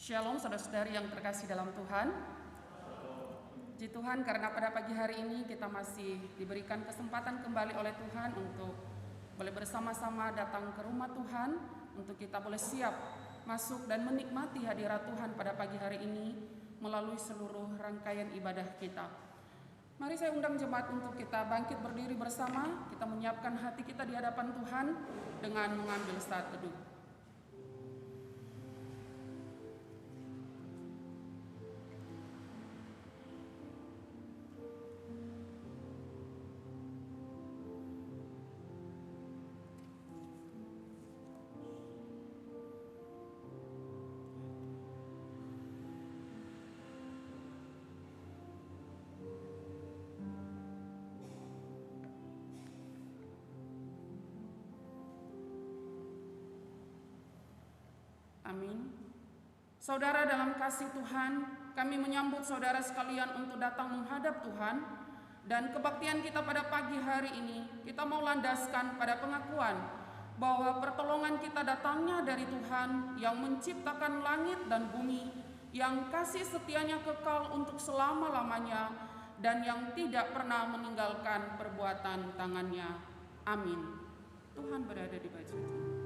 Shalom saudara-saudari yang terkasih dalam Tuhan. Puji Tuhan karena pada pagi hari ini kita masih diberikan kesempatan kembali oleh Tuhan untuk boleh bersama-sama datang ke rumah Tuhan, untuk kita boleh siap masuk dan menikmati hadirat Tuhan pada pagi hari ini melalui seluruh rangkaian ibadah kita. Mari saya undang jemaat untuk kita bangkit berdiri bersama, kita menyiapkan hati kita di hadapan Tuhan dengan mengambil saat teduh. Amin. Saudara dalam kasih Tuhan, kami menyambut saudara sekalian untuk datang menghadap Tuhan, dan kebaktian kita pada pagi hari ini kita mau landaskan pada pengakuan bahwa pertolongan kita datangnya dari Tuhan yang menciptakan langit dan bumi, yang kasih setianya kekal untuk selama-lamanya dan yang tidak pernah meninggalkan perbuatan tangannya. Amin. Tuhan berada di bait suci.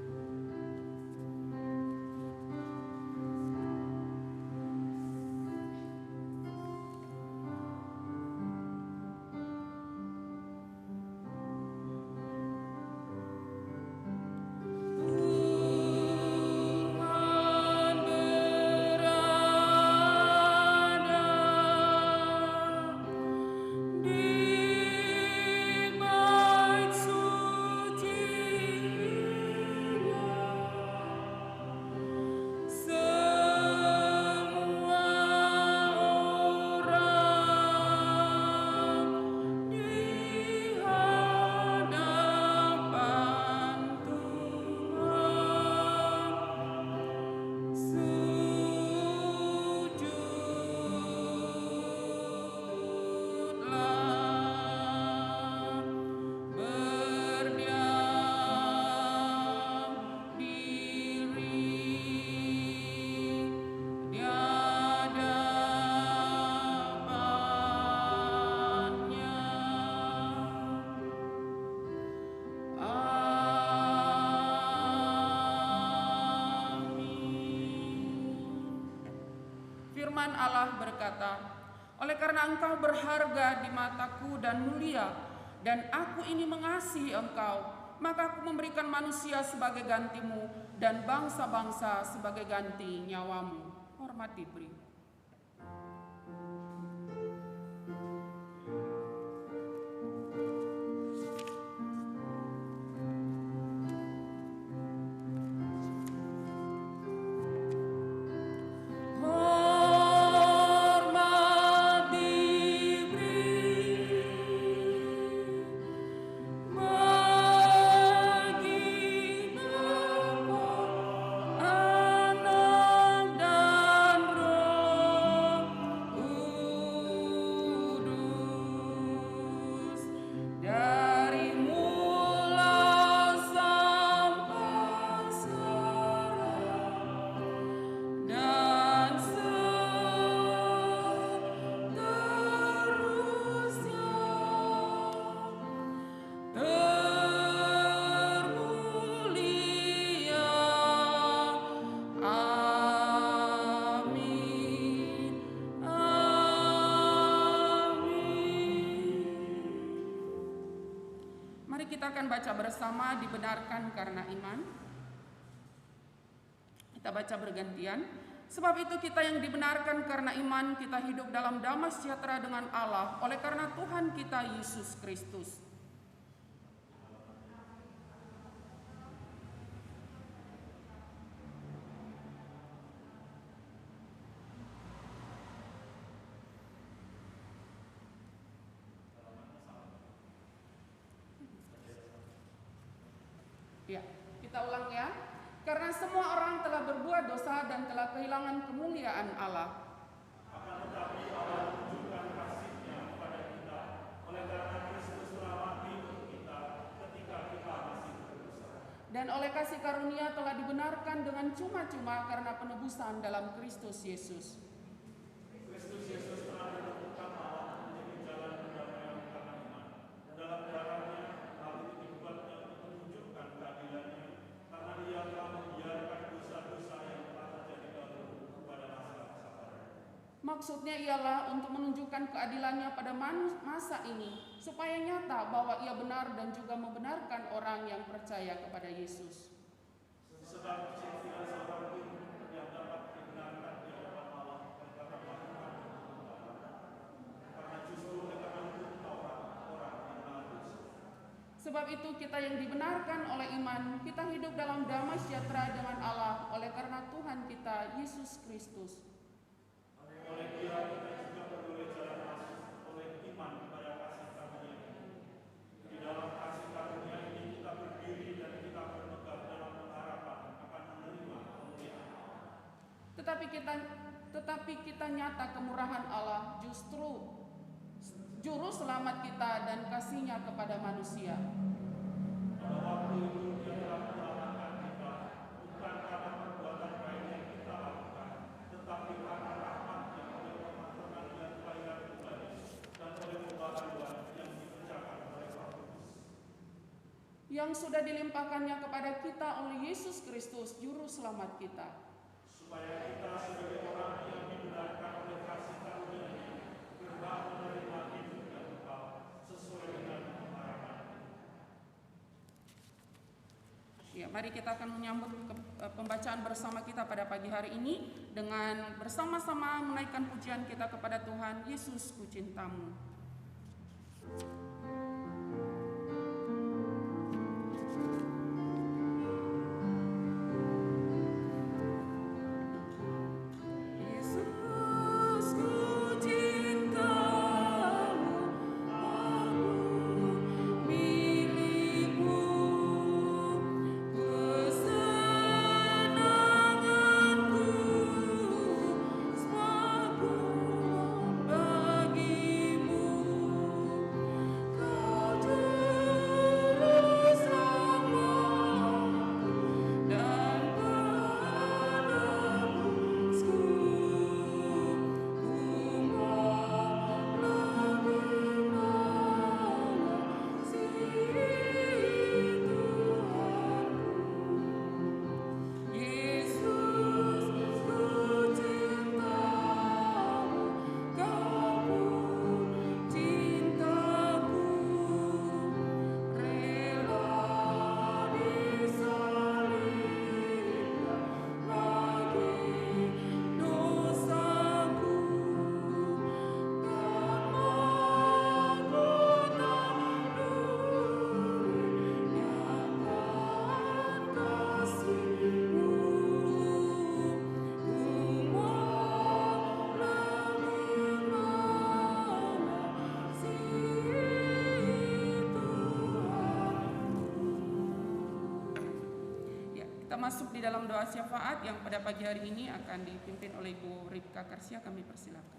Oleh karena engkau berharga di mataku dan mulia, dan aku ini mengasihi engkau, maka aku memberikan manusia sebagai gantimu dan bangsa-bangsa sebagai ganti nyawamu. Hormati beri. Bersama dibenarkan karena iman. Kita baca bergantian. Sebab itu kita yang dibenarkan karena iman, kita hidup dalam damai sejahtera dengan Allah oleh karena Tuhan kita Yesus Kristus. Ya, kita ulang ya. Karena semua orang telah berbuat dosa dan telah kehilangan kemuliaan Allah. Akan tetapi Allah menunjukkan kasih-Nya kepada kita oleh karena Kristus telah mati untuk kita ketika kita masih berdosa. Dan dan oleh kasih karunia telah dibenarkan dengan cuma-cuma karena penebusan dalam Kristus Yesus. Kristus Yesus telah ditentukan Allah menjadi jalan pendamaian karena iman. Dalam darahnya, hal itu dibuatnya untuk menunjukkan keadilannya, karena Dia telah membiarkan dosa-dosa yang telah terjadi dahulu pada masa kesabaran. Maksudnya ialah untuk menunjukkan keadilannya pada masa ini, supaya nyata bahwa Ia benar dan juga membenarkan orang yang percaya kepada Yesus. Sebab tidak seorang pun yang dapat dibenarkan di hadapan Allah perkara melakukan perbuatan, karena justru oleh karena hukum Taurat orang yang berdosa. Sebab itu kita yang dibenarkan oleh iman, kita hidup dalam damai sejahtera dengan Allah oleh karena Tuhan kita Yesus Kristus. Oleh Dia kita juga beroleh jalan masuk oleh iman kepada kasih karunia ini. Di dalam kasih karunia ini kita berdiri dan kita bermegah dalam pengharapan akan menerima kemuliaan. Tetapi kita nyata kemurahan Allah, justru juru selamat kita dan kasih-Nya kepada manusia. Pada waktu itu Dia telah menyelamatkan kita, bukan karena perbuatan baik yang kita lakukan, tetapi karena rahmat-Nya oleh pemahaman yang kelahiran kembali dan oleh pembaharuan yang dikerjakan oleh Roh Kudus. Yang sudah dilimpahkannya kepada kita oleh Yesus Kristus, juru selamat kita. Supaya kita sebagai orang yang dibenarkan oleh kasih karunia ini berhak menerima hidup yang kekal sesuai dengan pengharapan. Ya, mari kita akan menyambut pembacaan bersama kita pada pagi hari ini dengan bersama-sama menaikkan pujian kita kepada Tuhan Yesus, Ku Cintamu. Masuk di dalam doa syafaat yang pada pagi hari ini akan dipimpin oleh Ibu Ripka Karsia. Kami persilakan.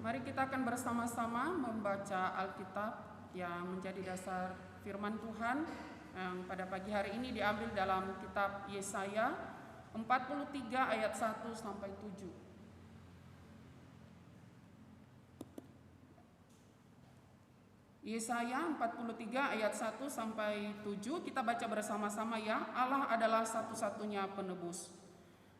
Mari kita akan bersama-sama membaca Alkitab yang menjadi dasar firman Tuhan yang pada pagi hari ini diambil dalam kitab Yesaya 43 ayat 1 sampai 7. Yesaya 43 ayat 1 sampai 7 kita baca bersama-sama ya. Allah adalah satu-satunya penebus.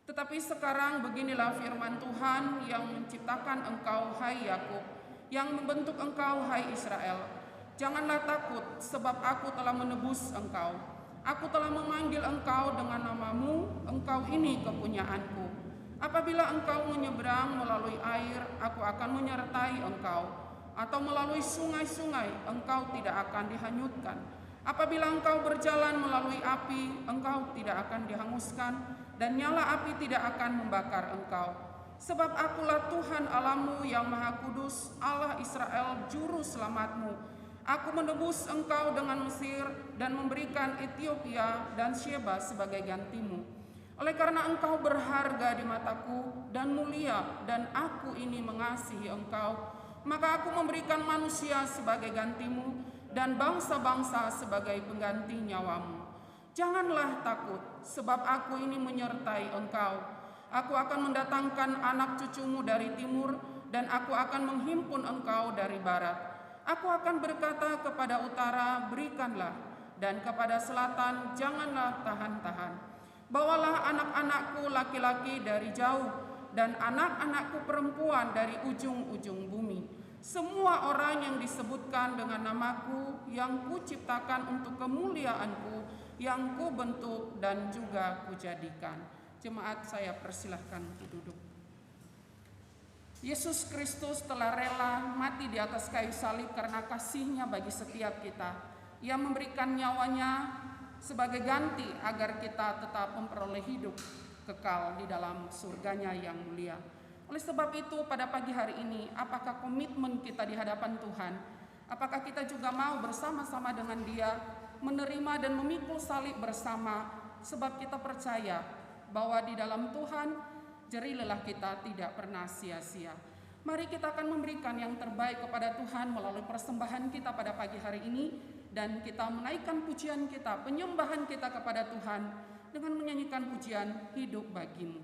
Tetapi sekarang beginilah firman Tuhan yang menciptakan engkau hai Yakub, yang membentuk engkau hai Israel. Janganlah takut, sebab aku telah menebus engkau. Aku telah memanggil engkau dengan namamu, engkau ini kepunyaanku. Apabila engkau menyeberang melalui air, aku akan menyertai engkau. Atau melalui sungai-sungai, engkau tidak akan dihanyutkan. Apabila engkau berjalan melalui api, engkau tidak akan dihanguskan, dan nyala api tidak akan membakar engkau. Sebab akulah Tuhan Allahmu yang Maha Kudus, Allah Israel, juru selamatmu. Aku menebus engkau dengan Mesir dan memberikan Ethiopia dan Sheba sebagai gantimu. Oleh karena engkau berharga di mataku dan mulia, dan aku ini mengasihi engkau, maka aku memberikan manusia sebagai gantimu dan bangsa-bangsa sebagai pengganti nyawamu. Janganlah takut, sebab aku ini menyertai engkau. Aku akan mendatangkan anak cucumu dari timur, dan aku akan menghimpun engkau dari barat. Aku akan berkata kepada utara, berikanlah, dan kepada selatan, janganlah tahan-tahan. Bawalah anak-anakku laki-laki dari jauh, dan anak-anakku perempuan dari ujung-ujung bumi. Semua orang yang disebutkan dengan namaku, yang kuciptakan untuk kemuliaanku, yang ku bentuk dan juga kujadikan. Jemaat, saya persilahkan duduk. Yesus Kristus telah rela mati di atas kayu salib karena kasih-Nya bagi setiap kita. Ia memberikan nyawanya sebagai ganti agar kita tetap memperoleh hidup kekal di dalam surganya yang mulia. Oleh sebab itu pada pagi hari ini, apakah komitmen kita di hadapan Tuhan? Apakah kita juga mau bersama-sama dengan Dia menerima dan memikul salib bersama, sebab kita percaya bahwa di dalam Tuhan jerih lelah kita tidak pernah sia-sia. Mari kita akan memberikan yang terbaik kepada Tuhan melalui persembahan kita pada pagi hari ini, dan kita menaikkan pujian kita, penyembahan kita kepada Tuhan dengan menyanyikan pujian Hidup Bagimu.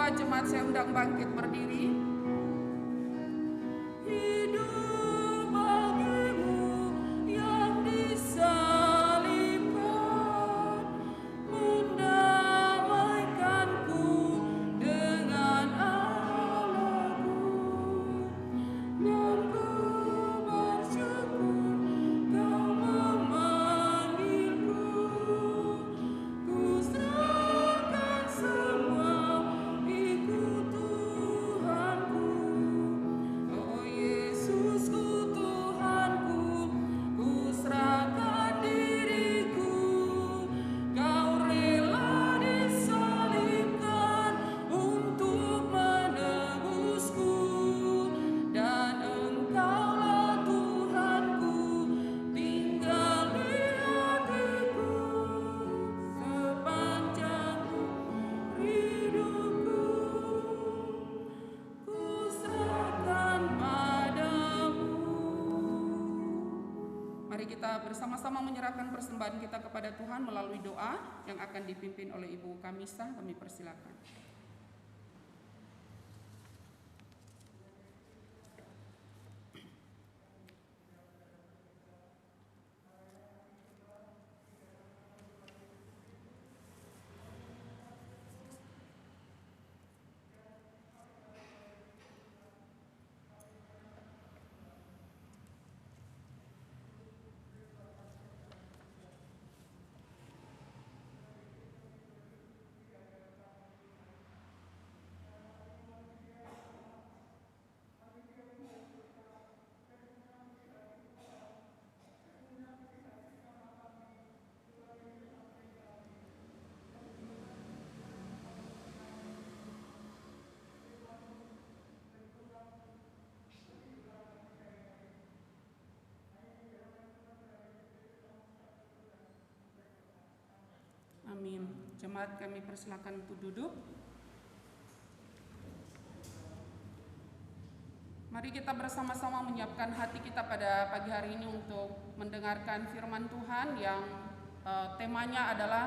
Jemaat, saya undang bangkit berdiri. Hidup bagimu yang disalibkan, mendamaikanku dengan Allahku, dan ku bersyukur Kau memanggilku. Ku serahkan semua, ikut Tuhan. bersama-sama menyerahkan persembahan kita kepada Tuhan melalui doa yang akan dipimpin oleh Ibu Kamisa. Kami persilakan. Amin. Jemaat kami persilakan untuk duduk. Mari kita bersama-sama menyiapkan hati kita pada pagi hari ini untuk mendengarkan firman Tuhan yang temanya adalah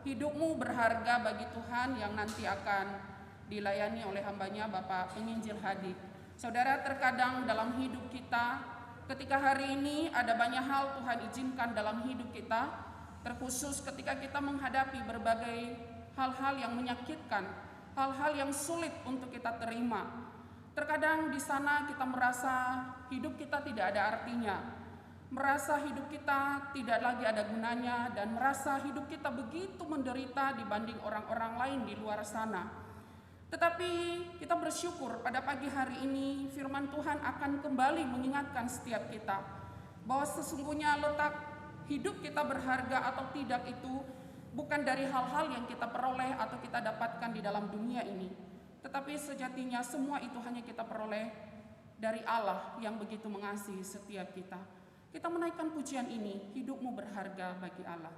hidupmu berharga bagi Tuhan, yang nanti akan dilayani oleh hambanya Bapak Penginjil Hadi. Saudara, terkadang dalam hidup kita, ketika hari ini ada banyak hal Tuhan izinkan dalam hidup kita, terkhusus ketika kita menghadapi berbagai hal-hal yang menyakitkan, hal-hal yang sulit untuk kita terima. Terkadang di sana kita merasa hidup kita tidak ada artinya, merasa hidup kita tidak lagi ada gunanya, dan merasa hidup kita begitu menderita dibanding orang-orang lain di luar sana. Tetapi kita bersyukur pada pagi hari ini firman Tuhan akan kembali mengingatkan setiap kita bahwa sesungguhnya letak hidup kita berharga atau tidak itu bukan dari hal-hal yang kita peroleh atau kita dapatkan di dalam dunia ini, tetapi sejatinya semua itu hanya kita peroleh dari Allah yang begitu mengasihi setiap kita. Kita menaikkan pujian ini, hidupmu berharga bagi Allah.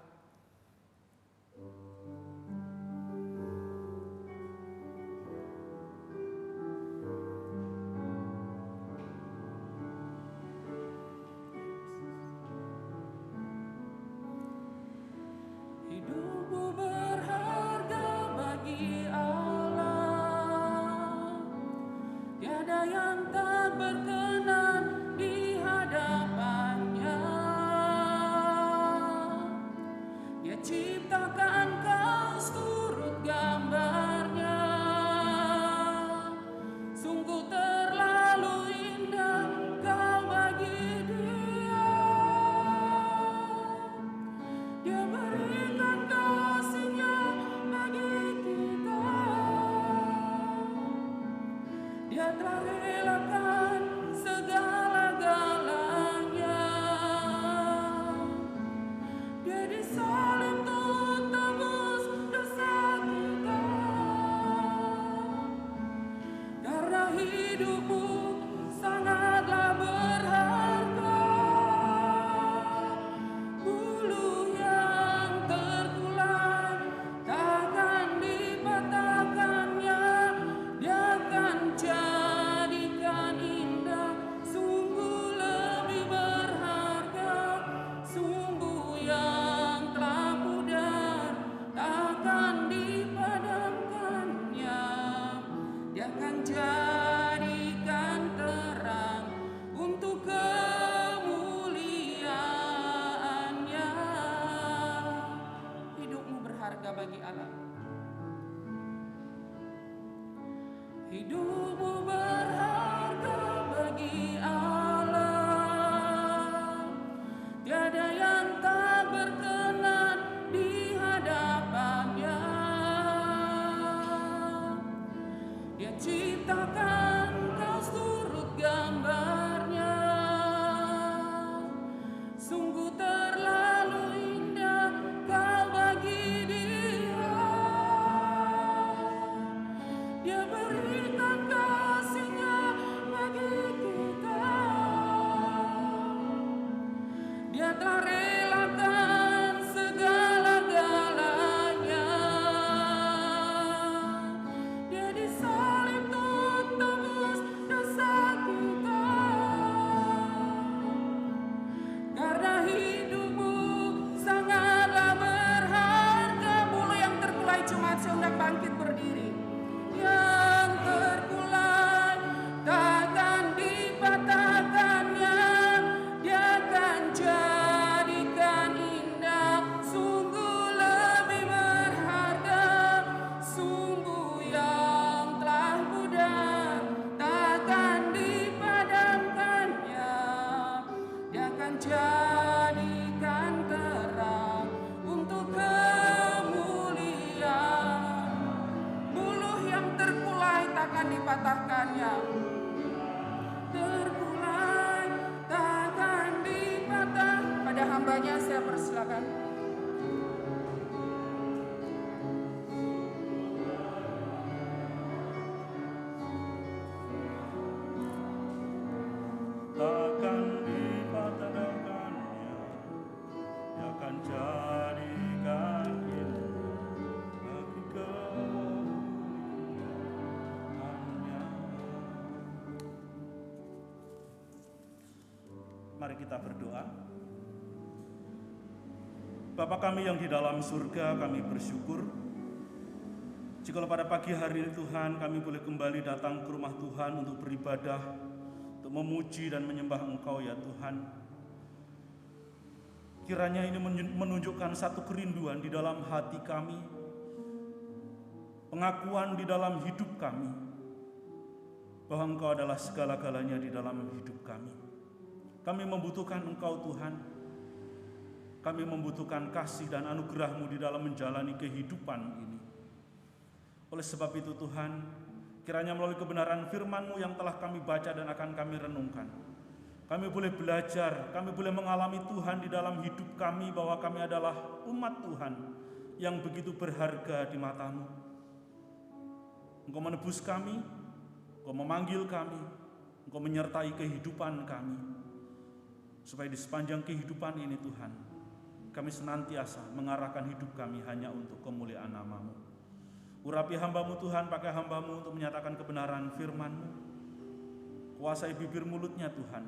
Hidupmu berharga bagi Allah, tiada yang tak berkenan di hadapannya. Dia ciptakan kau seturut gambarnya, sungguh terlalu indah kau bagi Dia. Dia berikan kasih-Nya bagi kita. Dia telah relakan segala-galanya. Dia disalib untuk tebus dosa kita. Karena hidupmu sangatlah berharga. Bulu yang tertular takkan dipatahkannya. Dia akan jadikan indah, sungguh lebih berharga. Sungguh yang telah pudar takkan dipadamkannya. Dia akan jadikan terang untuk kemuliaan-Nya. Hidupmu berharga bagi Allah. Hidupmu berharga bagi Allah, tiada yang tak berkenan di hadapannya. Dia ciptakan kau seturut gambarnya, sungguh terlalu indah kau bagi Dia. Dia berikan kau saya persilakan. Takkan dipatahkannya, dia akan jadikan itu bagi kemuliaan-Nya. Mari kita berdoa. Bapa kami yang di dalam surga, kami bersyukur jikalau pada pagi hari ini Tuhan kami boleh kembali datang ke rumah Tuhan untuk beribadah, untuk memuji dan menyembah Engkau ya Tuhan. Kiranya ini menunjukkan satu kerinduan di dalam hati kami, pengakuan di dalam hidup kami, bahwa Engkau adalah segala-galanya di dalam hidup kami. Kami membutuhkan Engkau Tuhan. Kami membutuhkan kasih dan anugerah-Mu di dalam menjalani kehidupan ini. Oleh sebab itu Tuhan, kiranya melalui kebenaran firman-Mu yang telah kami baca dan akan kami renungkan, kami boleh belajar, kami boleh mengalami Tuhan di dalam hidup kami, bahwa kami adalah umat Tuhan yang begitu berharga di mata-Mu. Engkau menebus kami, Engkau memanggil kami, Engkau menyertai kehidupan kami, supaya di sepanjang kehidupan ini Tuhan, kami senantiasa mengarahkan hidup kami hanya untuk kemuliaan nama-Mu. Urapi hamba-Mu Tuhan, pakai hamba-Mu untuk menyatakan kebenaran firman-Mu. Kuasai bibir mulutnya Tuhan,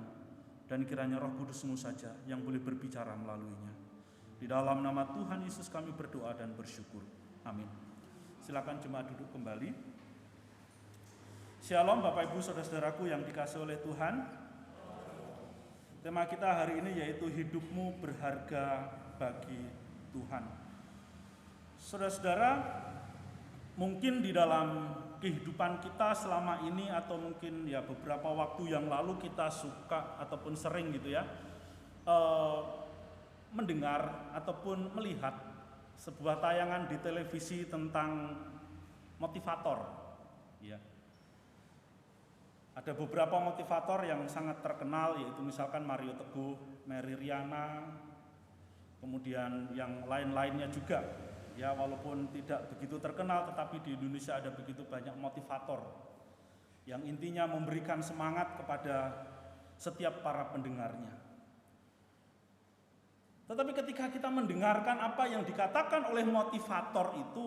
dan kiranya Roh Kudus-Mu saja yang boleh berbicara melaluinya. Di dalam nama Tuhan Yesus kami berdoa dan bersyukur. Amin. Silakan jemaat duduk kembali. Shalom Bapak Ibu Saudara-saudaraku yang dikasihi oleh Tuhan. Tema kita hari ini yaitu hidupmu berharga bagi Tuhan. Saudara-saudara, mungkin di dalam kehidupan kita selama ini atau mungkin ya beberapa waktu yang lalu kita suka ataupun sering gitu ya mendengar ataupun melihat sebuah tayangan di televisi tentang motivator ya. Ada beberapa motivator yang sangat terkenal, yaitu misalkan Mario Teguh, Mary Riana, kemudian yang lain-lainnya juga. Ya, walaupun tidak begitu terkenal, tetapi di Indonesia ada begitu banyak motivator yang intinya memberikan semangat kepada setiap para pendengarnya. Tetapi ketika kita mendengarkan apa yang dikatakan oleh motivator itu,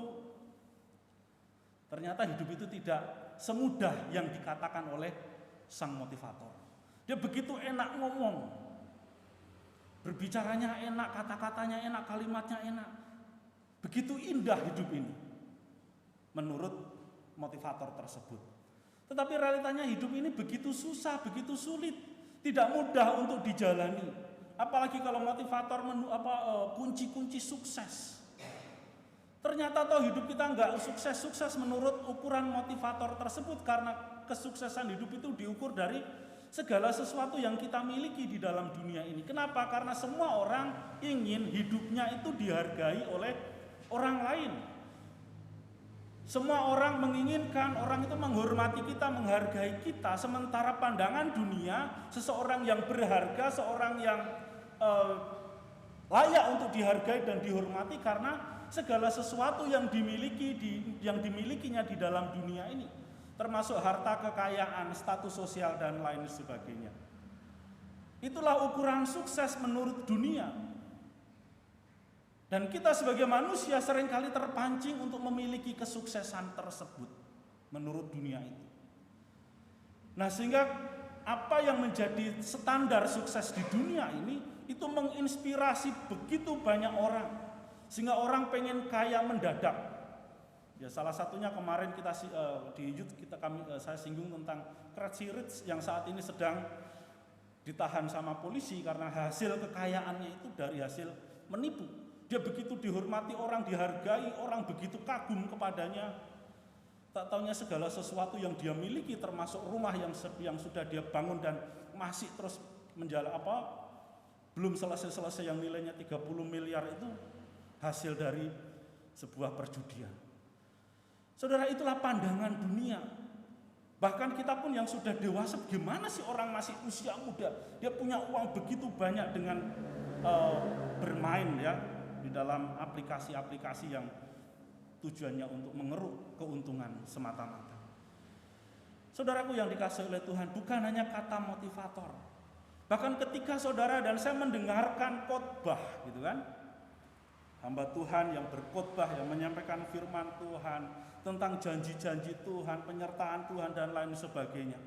ternyata hidup itu tidak semudah yang dikatakan oleh sang motivator. Dia begitu enak ngomong, berbicaranya enak, kata-katanya enak, kalimatnya enak. Begitu indah hidup ini menurut motivator tersebut. Tetapi realitanya hidup ini begitu susah, begitu sulit, tidak mudah untuk dijalani. Apalagi kalau motivator kunci-kunci sukses. Ternyata toh hidup kita nggak sukses menurut ukuran motivator tersebut, karena kesuksesan hidup itu diukur dari segala sesuatu yang kita miliki di dalam dunia ini. Kenapa? Karena semua orang ingin hidupnya itu dihargai oleh orang lain. Semua orang menginginkan orang itu menghormati kita, menghargai kita, sementara pandangan dunia seseorang yang berharga, seorang yang layak untuk dihargai dan dihormati karena segala sesuatu yang dimilikinya di dalam dunia ini, termasuk harta kekayaan, status sosial dan lain sebagainya. Itulah ukuran sukses menurut dunia. Dan kita sebagai manusia seringkali terpancing untuk memiliki kesuksesan tersebut menurut dunia itu. Nah, sehingga apa yang menjadi standar sukses di dunia ini itu menginspirasi begitu banyak orang, sehingga orang pengen kaya mendadak. Ya, salah satunya kemarin kita di YouTube saya singgung tentang Crazy Rich yang saat ini sedang ditahan sama polisi karena hasil kekayaannya itu dari hasil menipu. Dia begitu dihormati orang, dihargai orang, begitu kagum kepadanya. Tak taunya segala sesuatu yang dia miliki, termasuk rumah yang sudah dia bangun dan masih terus belum selesai yang nilainya 30 miliar itu hasil dari sebuah perjudian. Saudara, itulah pandangan dunia. Bahkan kita pun yang sudah dewasa, gimana sih orang masih usia muda, dia punya uang begitu banyak dengan bermain ya di dalam aplikasi-aplikasi yang tujuannya untuk mengeruk keuntungan semata-mata. Saudaraku yang dikasihi oleh Tuhan, bukan hanya kata motivator. Bahkan ketika saudara dan saya mendengarkan khotbah gitu kan, hamba Tuhan yang berkhotbah, yang menyampaikan firman Tuhan tentang janji-janji Tuhan, penyertaan Tuhan dan lain sebagainya.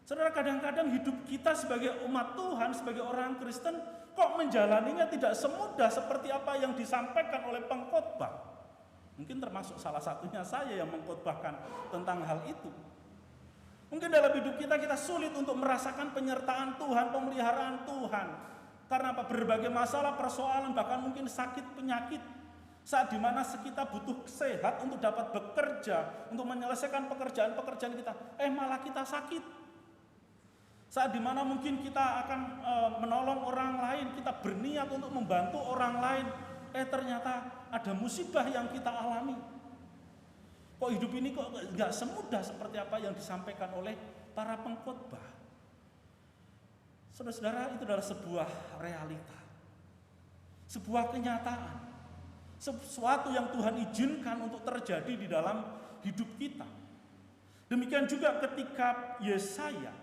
Saudara, kadang-kadang hidup kita sebagai umat Tuhan, sebagai orang Kristen, kok menjalaninya tidak semudah seperti apa yang disampaikan oleh pengkhotbah. Mungkin termasuk salah satunya saya yang mengkhotbahkan tentang hal itu. Mungkin dalam hidup kita sulit untuk merasakan penyertaan Tuhan, pemeliharaan Tuhan. Karena apa? Berbagai masalah, persoalan, bahkan mungkin sakit, penyakit. Saat dimana kita butuh sehat untuk dapat bekerja, untuk menyelesaikan pekerjaan-pekerjaan kita, malah kita sakit. Saat dimana mungkin kita akan menolong orang lain, kita berniat untuk membantu orang lain, ternyata ada musibah yang kita alami. Kok hidup ini kok gak semudah seperti apa yang disampaikan oleh para pengkhotbah. Saudara-saudara, itu adalah sebuah realita, sebuah kenyataan, sesuatu yang Tuhan izinkan untuk terjadi di dalam hidup kita. Demikian juga ketika Yesaya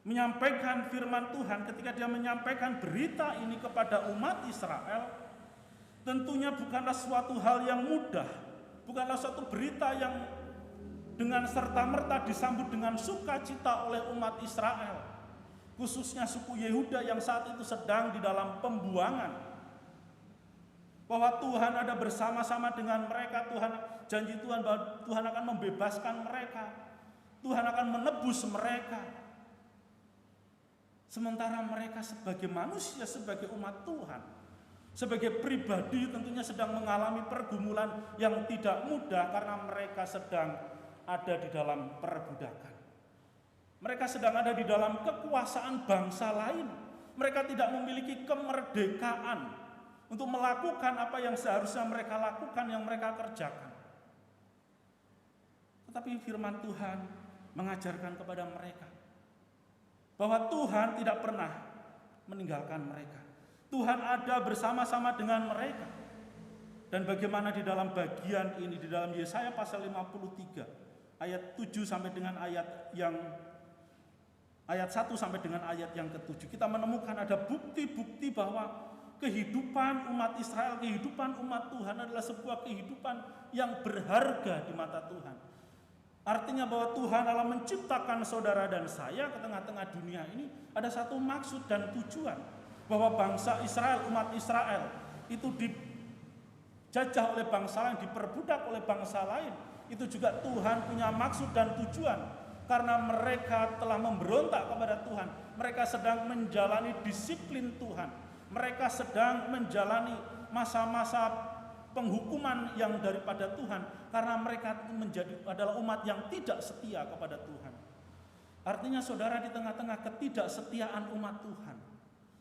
menyampaikan firman Tuhan, ketika dia menyampaikan berita ini kepada umat Israel, tentunya bukanlah suatu hal yang mudah, bukanlah suatu berita yang dengan serta-merta disambut dengan sukacita oleh umat Israel, khususnya suku Yehuda yang saat itu sedang di dalam pembuangan. Bahwa Tuhan ada bersama-sama dengan mereka, janji Tuhan bahwa Tuhan akan membebaskan mereka, Tuhan akan menebus mereka. Sementara mereka sebagai manusia, sebagai umat Tuhan, sebagai pribadi tentunya sedang mengalami pergumulan yang tidak mudah karena mereka sedang ada di dalam perbudakan. Mereka sedang ada di dalam kekuasaan bangsa lain. Mereka tidak memiliki kemerdekaan untuk melakukan apa yang seharusnya mereka lakukan, yang mereka kerjakan. Tetapi firman Tuhan mengajarkan kepada mereka bahwa Tuhan tidak pernah meninggalkan mereka. Tuhan ada bersama-sama dengan mereka. Dan bagaimana di dalam bagian ini, di dalam Yesaya pasal 53 ayat 7 sampai dengan ayat 1 sampai dengan ayat yang ke-7, kita menemukan ada bukti-bukti bahwa kehidupan umat Israel, kehidupan umat Tuhan adalah sebuah kehidupan yang berharga di mata Tuhan. Artinya bahwa Tuhan dalam menciptakan saudara dan saya ke tengah-tengah dunia ini ada satu maksud dan tujuan, bahwa bangsa Israel, umat Israel itu dijajah oleh bangsa lain, diperbudak oleh bangsa lain. Itu juga Tuhan punya maksud dan tujuan, karena mereka telah memberontak kepada Tuhan. Mereka sedang menjalani disiplin Tuhan, mereka sedang menjalani masa-masa penghukuman yang daripada Tuhan, karena mereka adalah umat yang tidak setia kepada Tuhan. Artinya saudara, di tengah-tengah ketidaksetiaan umat Tuhan,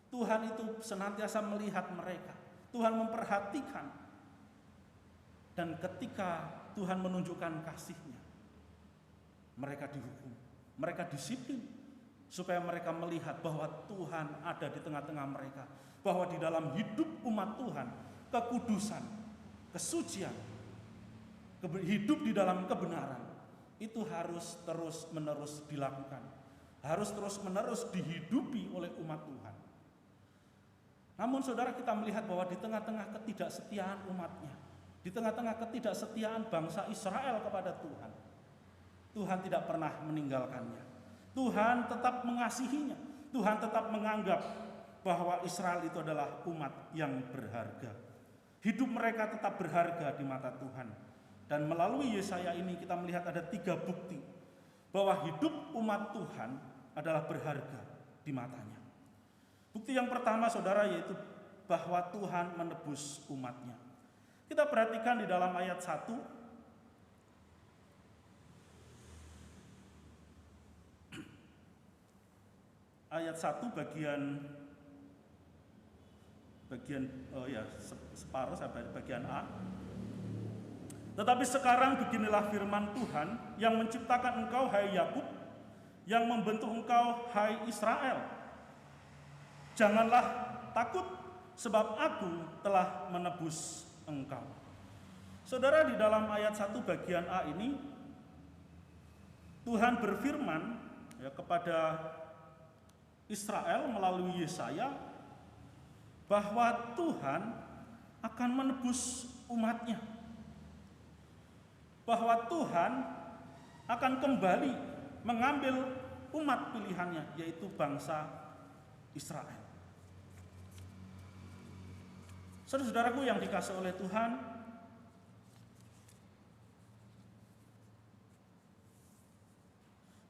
Tuhan itu senantiasa melihat mereka, Tuhan memperhatikan. Dan ketika Tuhan menunjukkan kasih-Nya, mereka dihukum, mereka disiplin, supaya mereka melihat bahwa Tuhan ada di tengah-tengah mereka, bahwa di dalam hidup umat Tuhan, kekudusan, kesucian, hidup di dalam kebenaran, itu harus terus-menerus dilakukan, harus terus-menerus dihidupi oleh umat Tuhan. Namun saudara, kita melihat bahwa di tengah-tengah ketidaksetiaan umatnya, di tengah-tengah ketidaksetiaan bangsa Israel kepada Tuhan, Tuhan tidak pernah meninggalkannya. Tuhan tetap mengasihinya. Tuhan tetap menganggap bahwa Israel itu adalah umat yang berharga. Hidup mereka tetap berharga di mata Tuhan. Dan melalui Yesaya ini kita melihat ada 3 bukti bahwa hidup umat Tuhan adalah berharga di matanya. Bukti yang pertama saudara, yaitu bahwa Tuhan menebus umatnya. Kita perhatikan di dalam ayat 1. Ayat 1 separuh sampai bagian A. Tetapi sekarang beginilah firman Tuhan yang menciptakan engkau hai Yakub, yang membentuk engkau hai Israel. Janganlah takut, sebab aku telah menebus engkau. Saudara, di dalam ayat 1 bagian A ini Tuhan berfirman kepada Israel melalui Yesaya bahwa Tuhan akan menebus umatnya, bahwa Tuhan akan kembali mengambil umat pilihannya, yaitu bangsa Israel. Saudara-saudaraku yang dikasihi oleh Tuhan,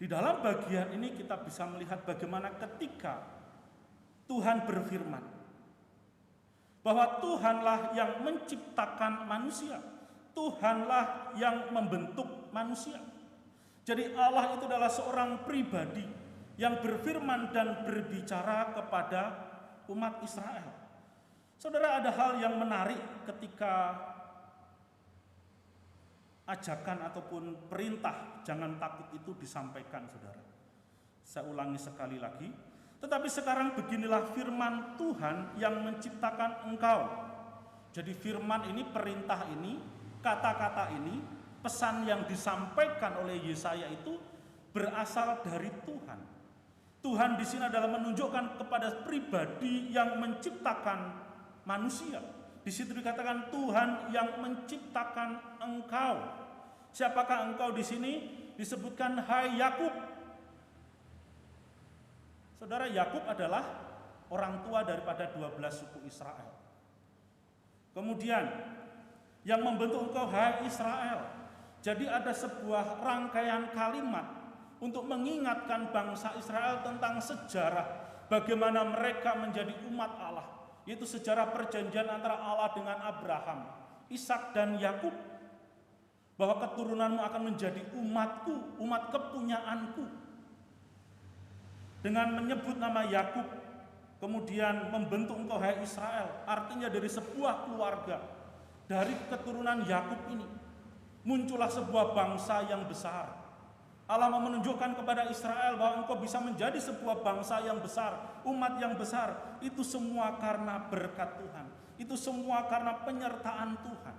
di dalam bagian ini kita bisa melihat bagaimana ketika Tuhan berfirman bahwa Tuhanlah yang menciptakan manusia, Tuhanlah yang membentuk manusia. Jadi Allah itu adalah seorang pribadi yang berfirman dan berbicara kepada umat Israel. Saudara, ada hal yang menarik ketika ajakan ataupun perintah jangan takut itu disampaikan, saudara. Saya ulangi sekali lagi. Tetapi sekarang beginilah firman Tuhan yang menciptakan engkau. Jadi firman ini, perintah ini, kata-kata ini, pesan yang disampaikan oleh Yesaya itu berasal dari Tuhan. Tuhan di sini adalah menunjukkan kepada pribadi yang menciptakan manusia. Di situ dikatakan Tuhan yang menciptakan engkau. Siapakah engkau di sini? Disebutkan hai Yakub. Saudara, Yakub adalah orang tua daripada 12 suku Israel. Kemudian yang membentuk engkau hai Israel. Jadi ada sebuah rangkaian kalimat untuk mengingatkan bangsa Israel tentang sejarah bagaimana mereka menjadi umat Allah, yaitu sejarah perjanjian antara Allah dengan Abraham, Ishak dan Yakub, bahwa keturunanmu akan menjadi umatku, umat kepunyaanku. Dengan menyebut nama Yakub, kemudian membentuk engkau hai Israel, artinya dari sebuah keluarga, dari keturunan Yakub ini muncullah sebuah bangsa yang besar. Allah mau menunjukkan kepada Israel bahwa engkau bisa menjadi sebuah bangsa yang besar, umat yang besar. Itu semua karena berkat Tuhan, itu semua karena penyertaan Tuhan.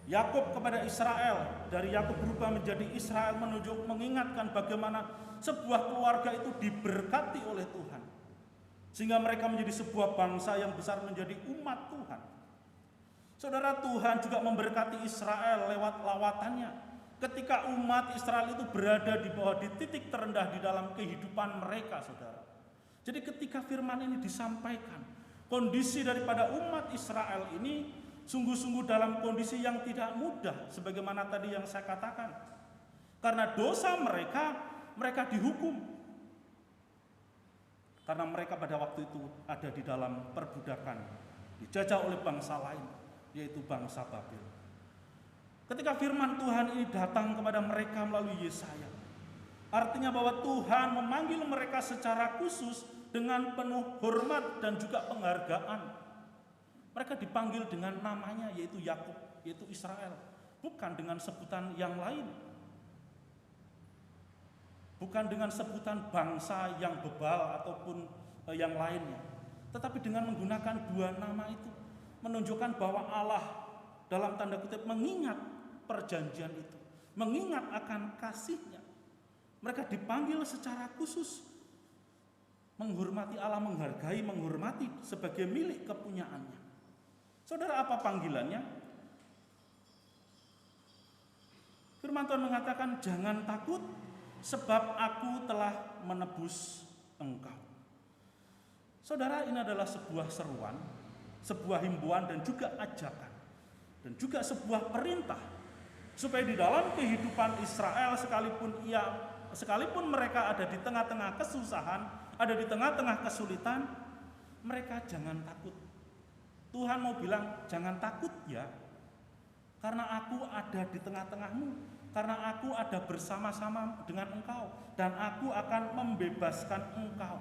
Yakub kepada Israel, dari Yakub berubah menjadi Israel, mengingatkan bagaimana sebuah keluarga itu diberkati oleh Tuhan, sehingga mereka menjadi sebuah bangsa yang besar, menjadi umat Tuhan. Saudara, Tuhan juga memberkati Israel lewat lawatannya. Ketika umat Israel itu berada di bawah, di titik terendah di dalam kehidupan mereka, saudara. Jadi ketika firman ini disampaikan, kondisi daripada umat Israel ini sungguh-sungguh dalam kondisi yang tidak mudah, sebagaimana tadi yang saya katakan. Karena dosa mereka dihukum. Karena mereka pada waktu itu ada di dalam perbudakan, dijajah oleh bangsa lain, yaitu bangsa Babel. Ketika firman Tuhan ini datang kepada mereka melalui Yesaya, artinya bahwa Tuhan memanggil mereka secara khusus dengan penuh hormat dan juga penghargaan. Mereka dipanggil dengan namanya, yaitu Yakub, yaitu Israel, bukan dengan sebutan yang lain. Bukan dengan sebutan bangsa yang bebal ataupun yang lainnya, tetapi dengan menggunakan dua nama itu, menunjukkan bahwa Allah dalam tanda kutip mengingat perjanjian itu, mengingat akan kasih-Nya. Mereka dipanggil secara khusus, menghormati Allah, menghargai, menghormati sebagai milik kepunyaannya. Saudara, apa panggilannya? Firman Tuhan mengatakan, jangan takut, sebab aku telah menebus engkau. Saudara, ini adalah sebuah seruan, sebuah himbauan dan juga ajakan, dan juga sebuah perintah, supaya di dalam kehidupan Israel, sekalipun mereka ada di tengah-tengah kesusahan, ada di tengah-tengah kesulitan, mereka jangan takut. Tuhan mau bilang, jangan takut ya, karena aku ada di tengah-tengahmu, karena aku ada bersama-sama dengan engkau, dan aku akan membebaskan engkau.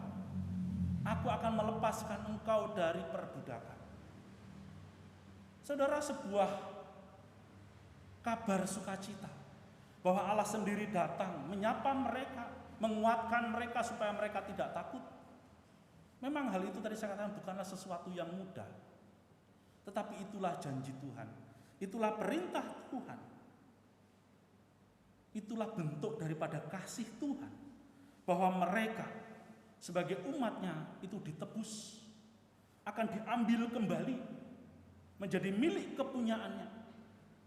Aku akan melepaskan engkau dari perbudakan. Saudara, sebuah kabar sukacita bahwa Allah sendiri datang menyapa mereka, menguatkan mereka supaya mereka tidak takut. Memang hal itu tadi saya katakan bukanlah sesuatu yang mudah. Tetapi itulah janji Tuhan. Itulah perintah Tuhan. Itulah bentuk daripada kasih Tuhan. Bahwa mereka sebagai umatnya itu ditebus. Akan diambil kembali. Menjadi milik kepunyaannya.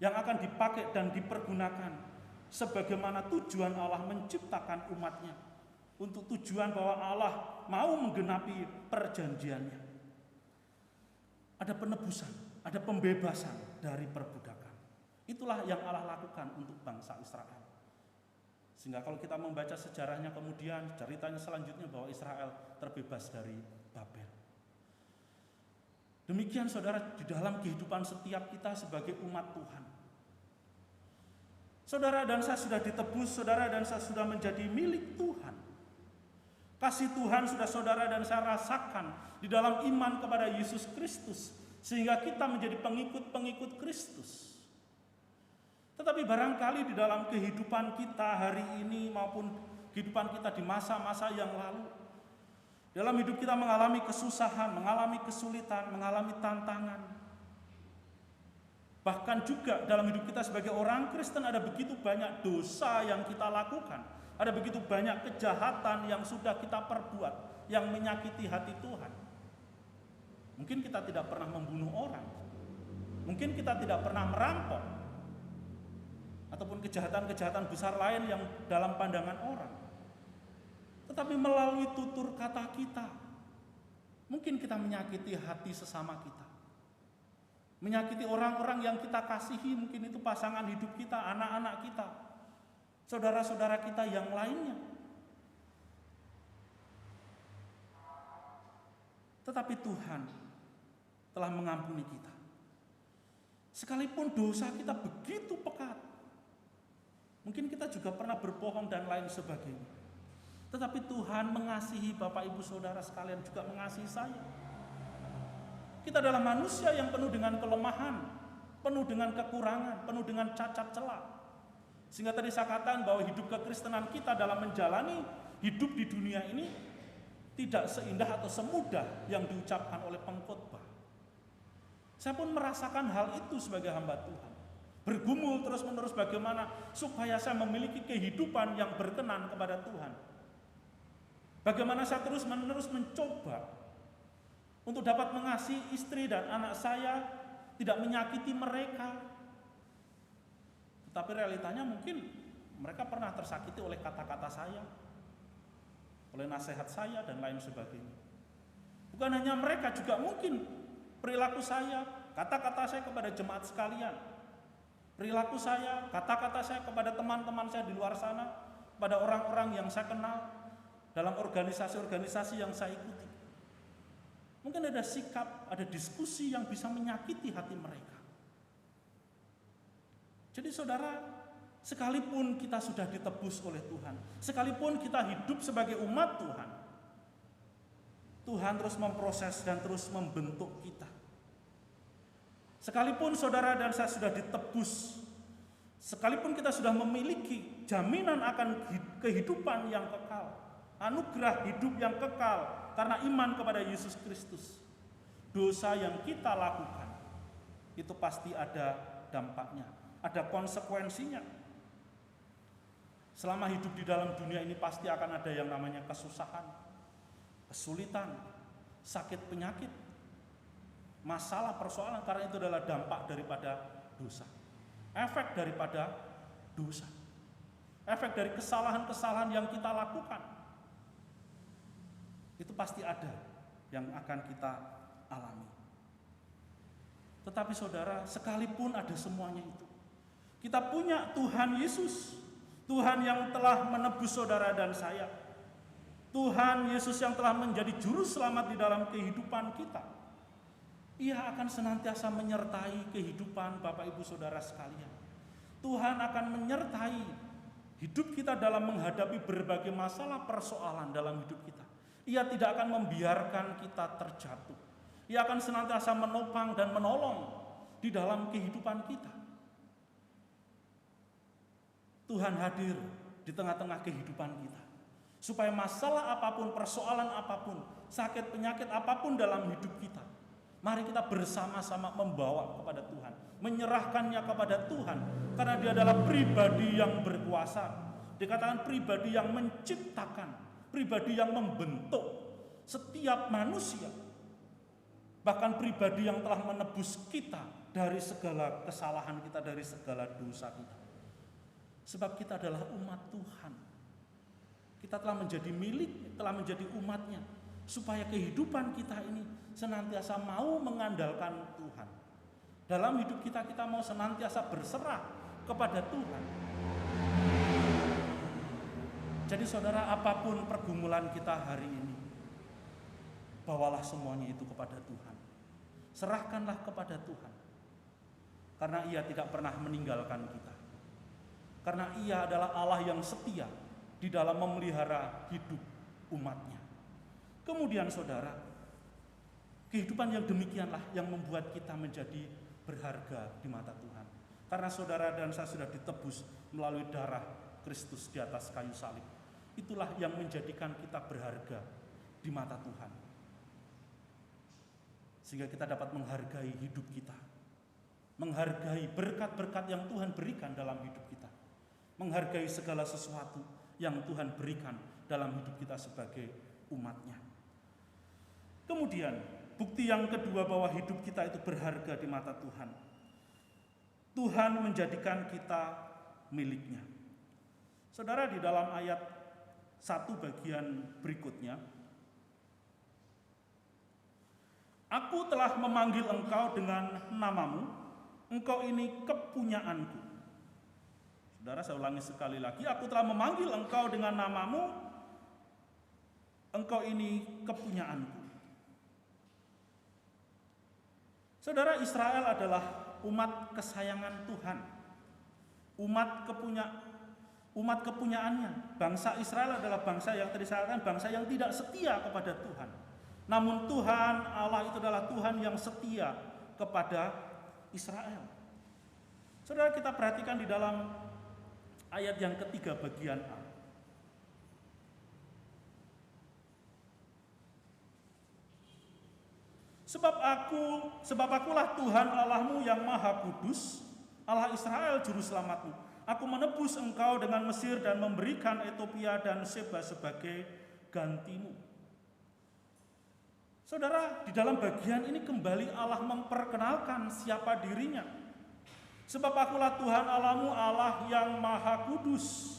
Yang akan dipakai dan dipergunakan. Sebagaimana tujuan Allah menciptakan umatnya. Untuk tujuan bahwa Allah mau menggenapi perjanjiannya. Ada penebusan, ada pembebasan dari perbudakan. Itulah yang Allah lakukan untuk bangsa Israel. Sehingga kalau kita membaca sejarahnya kemudian, ceritanya selanjutnya bahwa Israel terbebas dari Babel. Demikian saudara di dalam kehidupan setiap kita sebagai umat Tuhan. Saudara dan saya sudah ditebus, saudara dan saya sudah menjadi milik Tuhan. Kasih Tuhan sudah saudara dan saya rasakan di dalam iman kepada Yesus Kristus. Sehingga kita menjadi pengikut-pengikut Kristus. Tetapi barangkali di dalam kehidupan kita hari ini maupun kehidupan kita di masa-masa yang lalu. Dalam hidup kita mengalami kesusahan, mengalami kesulitan, mengalami tantangan. Bahkan juga dalam hidup kita sebagai orang Kristen ada begitu banyak dosa yang kita lakukan. Ada begitu banyak kejahatan yang sudah kita perbuat, yang menyakiti hati Tuhan. Mungkin kita tidak pernah membunuh orang. Mungkin kita tidak pernah merampok. Ataupun kejahatan-kejahatan besar lain yang dalam pandangan orang. Tetapi melalui tutur kata kita, mungkin kita menyakiti hati sesama kita. Menyakiti orang-orang yang kita kasihi, mungkin itu pasangan hidup kita, anak-anak kita. Saudara-saudara kita yang lainnya. Tetapi Tuhan telah mengampuni kita. Sekalipun dosa kita begitu pekat. Mungkin kita juga pernah berbohong dan lain sebagainya. Tetapi Tuhan mengasihi Bapak Ibu Saudara sekalian, juga mengasihi saya. Kita adalah manusia yang penuh dengan kelemahan, penuh dengan kekurangan, penuh dengan cacat celah. Sehingga tadi saya katakan bahwa hidup kekristenan kita dalam menjalani hidup di dunia ini tidak seindah atau semudah yang diucapkan oleh pengkhotbah. Saya pun merasakan hal itu sebagai hamba Tuhan. Bergumul terus-menerus bagaimana supaya saya memiliki kehidupan yang berkenan kepada Tuhan. Bagaimana saya terus-menerus mencoba untuk dapat mengasihi istri dan anak saya, tidak menyakiti mereka. Tapi realitanya mungkin mereka pernah tersakiti oleh kata-kata saya, oleh nasihat saya dan lain sebagainya. Bukan hanya mereka, juga mungkin perilaku saya, kata-kata saya kepada jemaat sekalian, perilaku saya, kata-kata saya kepada teman-teman saya di luar sana, pada orang-orang yang saya kenal, dalam organisasi-organisasi yang saya ikuti. Mungkin ada sikap, ada diskusi yang bisa menyakiti hati mereka. Jadi saudara, sekalipun kita sudah ditebus oleh Tuhan, sekalipun kita hidup sebagai umat Tuhan, Tuhan terus memproses dan terus membentuk kita. Sekalipun saudara dan saya sudah ditebus, sekalipun kita sudah memiliki jaminan akan kehidupan yang kekal, anugerah hidup yang kekal karena iman kepada Yesus Kristus, dosa yang kita lakukan itu pasti ada dampaknya, ada konsekuensinya. Selama hidup di dalam dunia ini pasti akan ada yang namanya kesusahan, kesulitan, sakit penyakit, masalah persoalan, karena itu adalah dampak daripada dosa, efek daripada dosa, efek dari kesalahan-kesalahan yang kita lakukan. Itu pasti ada yang akan kita alami. Tetapi saudara, sekalipun ada semuanya itu, kita punya Tuhan Yesus, Tuhan yang telah menebus saudara dan saya, Tuhan Yesus yang telah menjadi juru selamat di dalam kehidupan kita. Ia akan senantiasa menyertai kehidupan Bapak Ibu Saudara sekalian. Tuhan akan menyertai hidup kita dalam menghadapi berbagai masalah persoalan dalam hidup kita. Ia tidak akan membiarkan kita terjatuh. Ia akan senantiasa menopang dan menolong di dalam kehidupan kita. Tuhan hadir di tengah-tengah kehidupan kita. Supaya masalah apapun, persoalan apapun, sakit penyakit apapun dalam hidup kita, mari kita bersama-sama membawa kepada Tuhan, menyerahkannya kepada Tuhan, karena Dia adalah pribadi yang berkuasa. Dikatakan pribadi yang menciptakan, pribadi yang membentuk setiap manusia, bahkan pribadi yang telah menebus kita dari segala kesalahan kita, dari segala dosa kita. Sebab kita adalah umat Tuhan. Kita telah menjadi milik, telah menjadi umatnya, supaya kehidupan kita ini senantiasa mau mengandalkan Tuhan. Dalam hidup kita, kita mau senantiasa berserah kepada Tuhan. Jadi saudara, apapun pergumulan kita hari ini, bawalah semuanya itu kepada Tuhan. Serahkanlah kepada Tuhan. Karena Ia tidak pernah meninggalkan kita. Karena Ia adalah Allah yang setia di dalam memelihara hidup umatnya. Kemudian saudara, kehidupan yang demikianlah yang membuat kita menjadi berharga di mata Tuhan. Karena saudara dan saya sudah ditebus melalui darah Kristus di atas kayu salib. Itulah yang menjadikan kita berharga di mata Tuhan. Sehingga kita dapat menghargai hidup kita. Menghargai berkat-berkat yang Tuhan berikan dalam hidup kita. Menghargai segala sesuatu yang Tuhan berikan dalam hidup kita sebagai umatnya. Kemudian, bukti yang kedua bahwa hidup kita itu berharga di mata Tuhan. Tuhan menjadikan kita miliknya. Saudara, di dalam ayat 1 bagian berikutnya, Aku telah memanggil engkau dengan namamu, engkau ini kepunyaanku. Saudara, saya ulangi sekali lagi, aku telah memanggil engkau dengan namamu, engkau ini kepunyaanku. Saudara, Israel adalah umat kesayangan Tuhan, umat kepunyaannya. Bangsa Israel adalah bangsa yang tadi saya katakan, bangsa yang tidak setia kepada Tuhan. Namun Tuhan Allah itu adalah Tuhan yang setia kepada Israel. Saudara, kita perhatikan di dalam ayat yang ketiga bagian A. Sebab akulah Tuhan Allahmu yang maha kudus, Allah Israel juru selamatmu. Aku menebus engkau dengan Mesir dan memberikan Ethiopia dan Seba sebagai gantimu. Saudara, di dalam bagian ini kembali Allah memperkenalkan siapa dirinya. Sebab akulah Tuhan Allahmu, Allah yang maha kudus.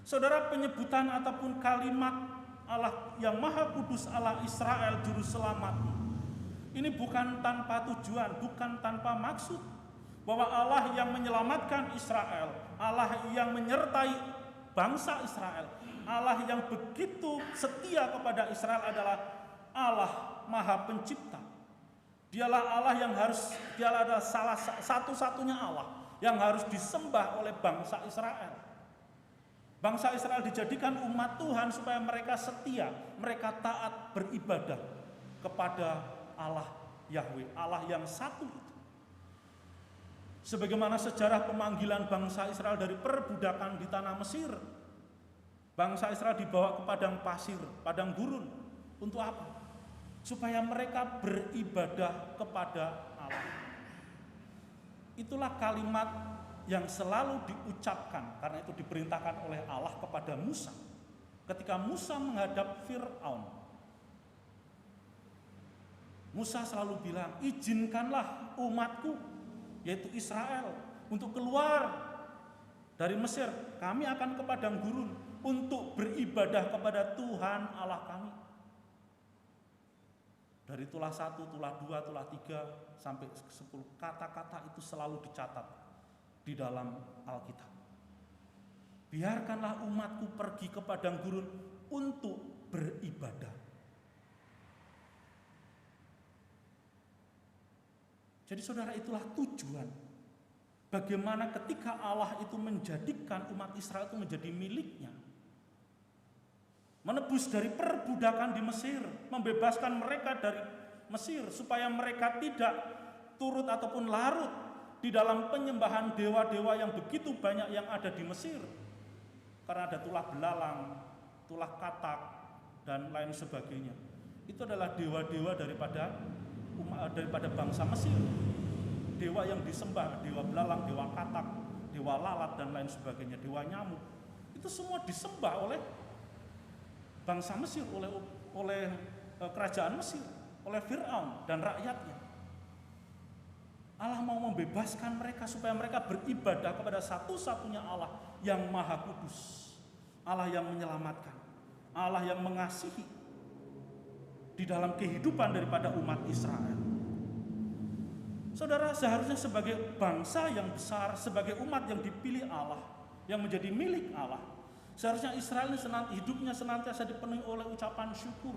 Saudara, penyebutan ataupun kalimat Allah yang maha kudus, Allah Israel juru selamatmu, ini bukan tanpa tujuan, bukan tanpa maksud. Bahwa Allah yang menyelamatkan Israel, Allah yang menyertai bangsa Israel, Allah yang begitu setia kepada Israel adalah Allah Maha Pencipta. Dialah Allah dialah adalah salah satu-satunya Allah yang harus disembah oleh bangsa Israel. Bangsa Israel dijadikan umat Tuhan supaya mereka setia, mereka taat beribadah kepada Allah Yahweh, Allah yang satu itu. Sebagaimana sejarah pemanggilan bangsa Israel dari perbudakan di tanah Mesir. Bangsa Israel dibawa ke padang pasir, padang gurun. Untuk apa? Supaya mereka beribadah kepada Allah. Itulah kalimat yang selalu diucapkan, karena itu diperintahkan oleh Allah kepada Musa. Ketika Musa menghadap Fir'aun, Musa selalu bilang, izinkanlah umatku, yaitu Israel, untuk keluar dari Mesir. Kami akan ke padang gurun untuk beribadah kepada Tuhan Allah kami. Dari tulah 1, tulah 2, tulah 3 sampai 10 kata-kata itu selalu dicatat di dalam Alkitab. Biarkanlah umatku pergi ke padang gurun untuk beribadah. Jadi saudara, itulah tujuan. Bagaimana ketika Allah itu menjadikan umat Israel itu menjadi miliknya. Menebus dari perbudakan di Mesir, membebaskan mereka dari Mesir supaya mereka tidak turut ataupun larut di dalam penyembahan dewa-dewa yang begitu banyak yang ada di Mesir. Karena ada tulah belalang, tulah katak, dan lain sebagainya. Itu adalah dewa-dewa daripada bangsa Mesir. Dewa yang disembah, dewa belalang, dewa katak, dewa lalat, dan lain sebagainya, dewa nyamuk. Itu semua disembah oleh bangsa Mesir, oleh kerajaan Mesir, oleh Fir'aun dan rakyatnya. Allah mau membebaskan mereka supaya mereka beribadah kepada satu-satunya Allah yang Maha Kudus, Allah yang menyelamatkan, Allah yang mengasihi di dalam kehidupan daripada umat Israel. Saudara, seharusnya sebagai bangsa yang besar, sebagai umat yang dipilih Allah, yang menjadi milik Allah, seharusnya Israel ini hidupnya senantiasa dipenuhi oleh ucapan syukur.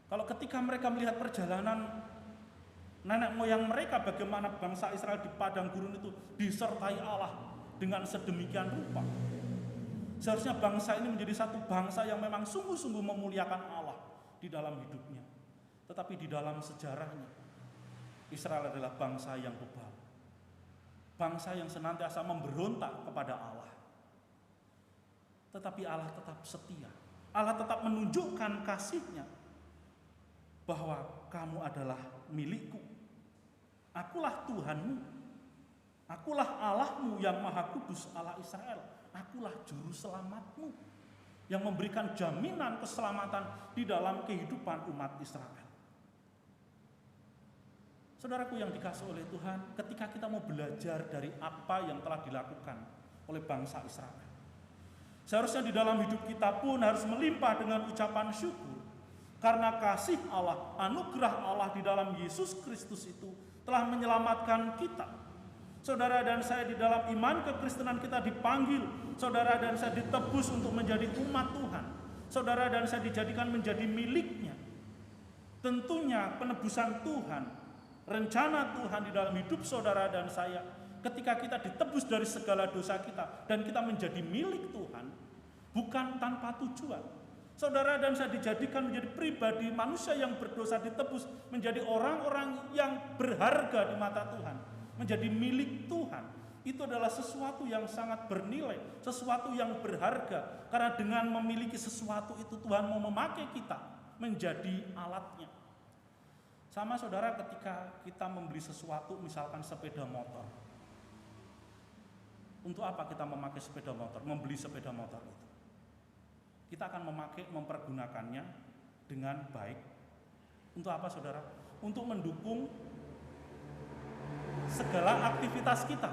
Kalau ketika mereka melihat perjalanan nenek moyang mereka, bagaimana bangsa Israel di padang gurun itu disertai Allah dengan sedemikian rupa, seharusnya bangsa ini menjadi satu bangsa yang memang sungguh-sungguh memuliakan Allah di dalam hidupnya. Tetapi di dalam sejarahnya, Israel adalah bangsa yang bebal, bangsa yang senantiasa memberontak kepada Allah. Tetapi Allah tetap setia, Allah tetap menunjukkan kasih-Nya bahwa kamu adalah milikku, akulah Tuhanmu, akulah Allahmu yang Maha Kudus, Allah Israel, akulah juru selamatmu yang memberikan jaminan keselamatan di dalam kehidupan umat Israel. Saudaraku yang dikasihi oleh Tuhan, ketika kita mau belajar dari apa yang telah dilakukan oleh bangsa Israel, seharusnya di dalam hidup kita pun harus melimpah dengan ucapan syukur, karena kasih Allah, anugerah Allah di dalam Yesus Kristus itu telah menyelamatkan kita. Saudara dan saya di dalam iman kekristenan kita dipanggil, saudara dan saya ditebus untuk menjadi umat Tuhan. Saudara dan saya dijadikan menjadi miliknya. Tentunya penebusan Tuhan, rencana Tuhan di dalam hidup saudara dan saya, ketika kita ditebus dari segala dosa kita dan kita menjadi milik Tuhan, bukan tanpa tujuan. Saudara dan saya dijadikan menjadi pribadi manusia yang berdosa, ditebus menjadi orang-orang yang berharga di mata Tuhan, menjadi milik Tuhan. Itu adalah sesuatu yang sangat bernilai, sesuatu yang berharga, karena dengan memiliki sesuatu itu Tuhan mau memakai kita menjadi alatnya. Sama saudara, ketika kita membeli sesuatu, misalkan sepeda motor. Untuk apa kita memakai sepeda motor, membeli sepeda motor itu? Kita akan mempergunakannya dengan baik. Untuk apa saudara? Untuk mendukung segala aktivitas kita,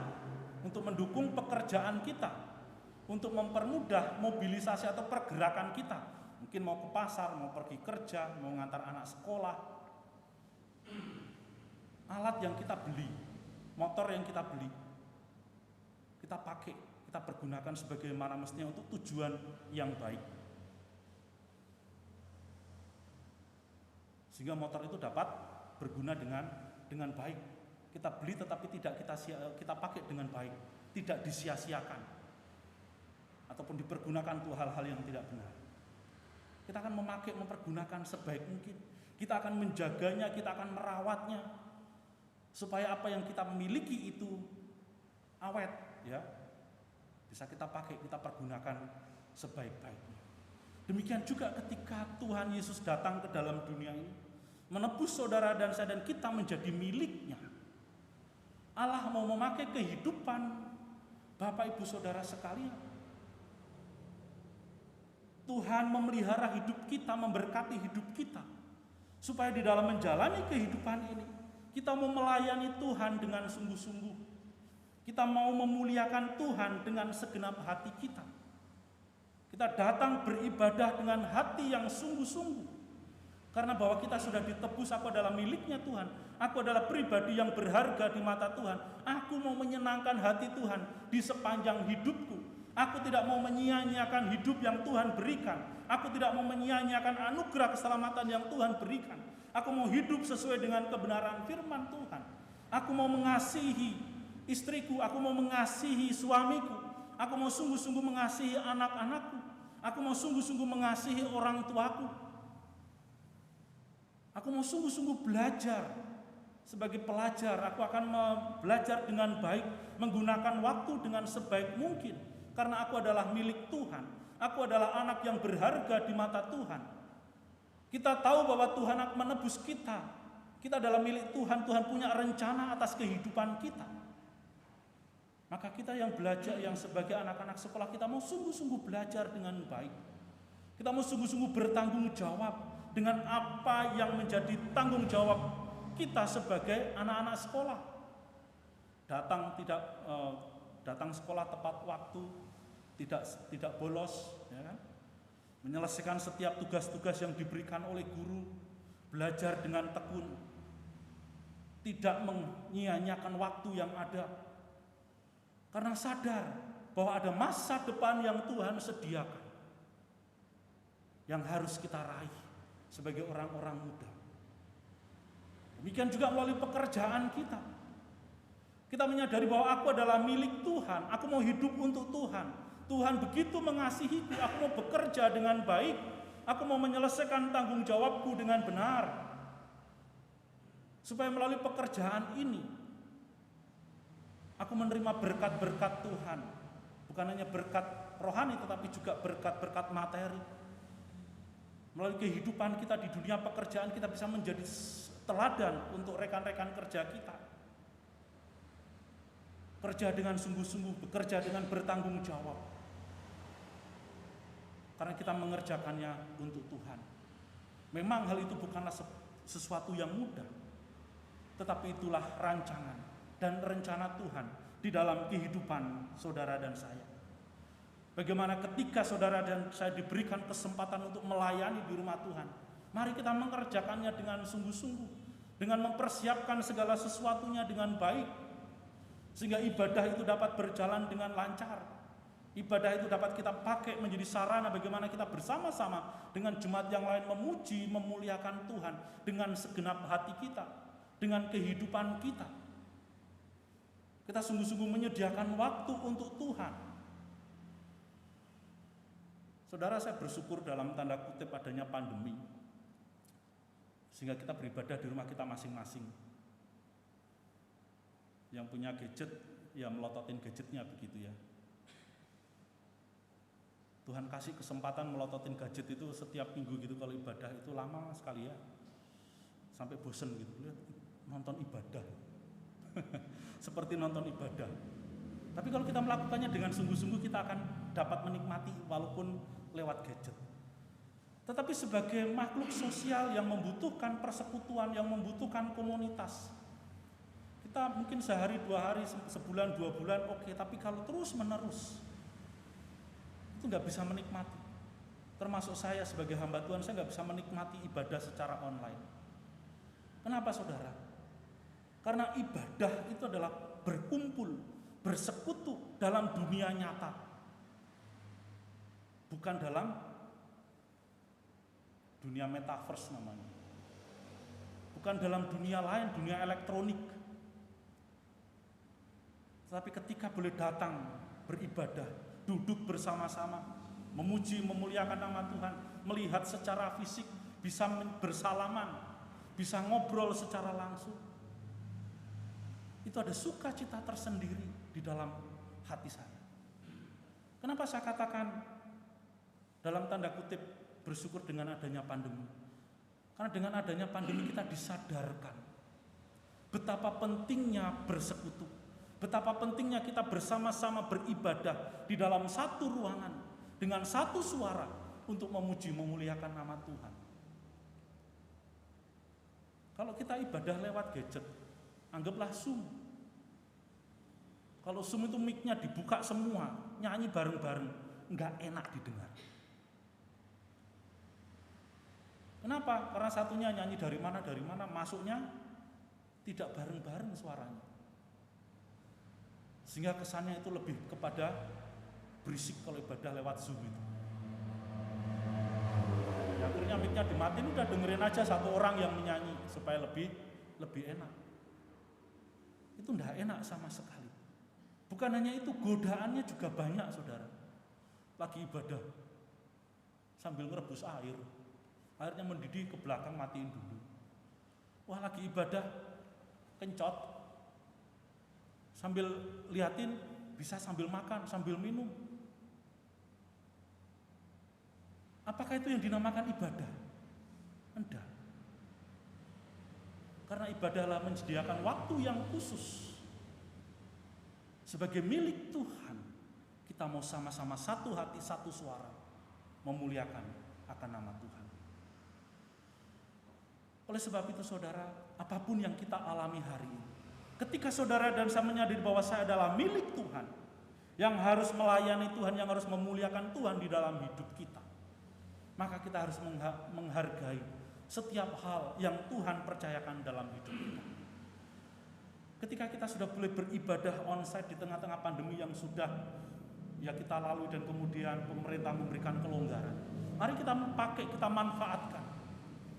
untuk mendukung pekerjaan kita, untuk mempermudah mobilisasi atau pergerakan kita. Mungkin mau ke pasar, mau pergi kerja, mau ngantar anak sekolah. Alat yang kita beli, motor yang kita beli, kita pakai, kita pergunakan sebagaimana mestinya untuk tujuan yang baik, sehingga motor itu dapat berguna dengan baik. Kita beli tetapi tidak kita pakai dengan baik, tidak disia-siakan ataupun dipergunakan untuk hal-hal yang tidak benar. Kita akan mempergunakan sebaik mungkin. Kita akan menjaganya, kita akan merawatnya supaya apa yang kita miliki itu awet, ya. Bisa kita pakai, kita pergunakan sebaik-baiknya. Demikian juga ketika Tuhan Yesus datang ke dalam dunia ini, menebus saudara dan saya, dan kita menjadi miliknya. Allah mau memakai kehidupan Bapak Ibu Saudara sekalian. Tuhan memelihara hidup kita, memberkati hidup kita, supaya di dalam menjalani kehidupan ini, kita mau melayani Tuhan dengan sungguh-sungguh. Kita mau memuliakan Tuhan dengan segenap hati kita. Kita datang beribadah dengan hati yang sungguh-sungguh. Karena bahwa kita sudah ditebus, aku adalah miliknya Tuhan. Aku adalah pribadi yang berharga di mata Tuhan. Aku mau menyenangkan hati Tuhan di sepanjang hidupku. Aku tidak mau menyia-nyiakan hidup yang Tuhan berikan. Aku tidak mau menyia-nyiakan anugerah keselamatan yang Tuhan berikan. Aku mau hidup sesuai dengan kebenaran firman Tuhan. Aku mau mengasihi istriku, aku mau mengasihi suamiku. Aku mau sungguh-sungguh mengasihi anak-anakku. Aku mau sungguh-sungguh mengasihi orang tuaku. Aku mau sungguh-sungguh belajar. Sebagai pelajar, aku akan belajar dengan baik, menggunakan waktu dengan sebaik mungkin. Karena aku adalah milik Tuhan. Aku adalah anak yang berharga di mata Tuhan. Kita tahu bahwa Tuhan akan menebus kita. Kita adalah milik Tuhan. Tuhan punya rencana atas kehidupan kita. Maka kita yang belajar, yang sebagai anak-anak sekolah, kita mau sungguh-sungguh belajar dengan baik. Kita mau sungguh-sungguh bertanggung jawab dengan apa yang menjadi tanggung jawab kita sebagai anak-anak sekolah. Datang sekolah tepat waktu, tidak bolos, ya kan? Menyelesaikan setiap tugas-tugas yang diberikan oleh guru, belajar dengan tekun, tidak menyia-nyiakan waktu yang ada, karena sadar bahwa ada masa depan yang Tuhan sediakan, yang harus kita raih sebagai orang-orang muda. Demikian juga melalui pekerjaan kita. Kita menyadari bahwa aku adalah milik Tuhan, aku mau hidup untuk Tuhan. Tuhan begitu mengasihiku, aku mau bekerja dengan baik, aku mau menyelesaikan tanggung jawabku dengan benar. Supaya melalui pekerjaan ini, aku menerima berkat-berkat Tuhan. Bukan hanya berkat rohani, tetapi juga berkat-berkat materi. Melalui kehidupan kita di dunia pekerjaan, kita bisa menjadi teladan untuk rekan-rekan kerja kita. Kerja dengan sungguh-sungguh, bekerja dengan bertanggung jawab. Karena kita mengerjakannya untuk Tuhan. Memang hal itu bukanlah sesuatu yang mudah, tetapi itulah rancangan dan rencana Tuhan di dalam kehidupan saudara dan saya. Bagaimana ketika saudara dan saya diberikan kesempatan untuk melayani di rumah Tuhan, mari kita mengerjakannya dengan sungguh-sungguh, dengan mempersiapkan segala sesuatunya dengan baik, sehingga ibadah itu dapat berjalan dengan lancar. Ibadah itu dapat kita pakai menjadi sarana bagaimana kita bersama-sama dengan jemaat yang lain memuji, memuliakan Tuhan dengan segenap hati kita, dengan kehidupan kita. Kita sungguh-sungguh menyediakan waktu untuk Tuhan. Saudara, saya bersyukur dalam tanda kutip adanya pandemi, sehingga kita beribadah di rumah kita masing-masing. Yang punya gadget, ya melototin gadgetnya begitu ya. Tuhan kasih kesempatan melototin gadget itu setiap minggu gitu, kalau ibadah itu lama sekali ya. Sampai bosen gitu, lihat nonton ibadah. Seperti nonton ibadah. Tapi kalau kita melakukannya dengan sungguh-sungguh, kita akan dapat menikmati walaupun lewat gadget. Tetapi sebagai makhluk sosial yang membutuhkan persekutuan, yang membutuhkan komunitas, kita mungkin sehari, 2 hari, sebulan, 2 bulan, oke. Tapi kalau terus menerus, itu nggak bisa menikmati. Termasuk saya sebagai hamba Tuhan, saya nggak bisa menikmati ibadah secara online. Kenapa saudara? Karena ibadah itu adalah berkumpul, bersekutu dalam dunia nyata, bukan dalam dunia metaverse namanya, bukan dalam dunia lain, dunia elektronik. Tetapi ketika boleh datang beribadah, duduk bersama-sama, memuji, memuliakan nama Tuhan, melihat secara fisik, bisa bersalaman, bisa ngobrol secara langsung, itu ada sukacita tersendiri di dalam hati saya. Kenapa saya katakan dalam tanda kutip bersyukur dengan adanya pandemi? Karena dengan adanya pandemi kita disadarkan betapa pentingnya bersekutu, betapa pentingnya kita bersama-sama beribadah di dalam satu ruangan dengan satu suara untuk memuji, memuliakan nama Tuhan. Kalau kita ibadah lewat gadget, anggaplah Zoom. Kalau Zoom itu mic-nya dibuka semua, nyanyi bareng-bareng, nggak enak didengar. Kenapa? Karena satunya nyanyi dari mana, masuknya tidak bareng-bareng suaranya. Sehingga kesannya itu lebih kepada berisik kalau ibadah lewat Zoom itu. Ya, akhirnya mic-nya dimatiin, udah dengerin aja satu orang yang menyanyi supaya lebih enak. Itu enggak enak sama sekali. Bukan hanya itu, godaannya juga banyak saudara. Lagi ibadah sambil ngerebus air, airnya mendidih, ke belakang matiin dulu. Wah, lagi ibadah kencot, sambil liatin, bisa sambil makan, sambil minum. Apakah itu yang dinamakan ibadah? Tidak. Karena ibadahlah menyediakan waktu yang khusus. Sebagai milik Tuhan, kita mau sama-sama satu hati, satu suara memuliakan akan nama Tuhan. Oleh sebab itu saudara, apapun yang kita alami hari ini, ketika saudara dan saya menyadari bahwa saya adalah milik Tuhan, yang harus melayani Tuhan, yang harus memuliakan Tuhan di dalam hidup kita, maka kita harus menghargai setiap hal yang Tuhan percayakan dalam hidup kita. Ketika kita sudah boleh beribadah onsite di tengah-tengah pandemi yang sudah kita lalui dan kemudian pemerintah memberikan kelonggaran, mari kita manfaatkan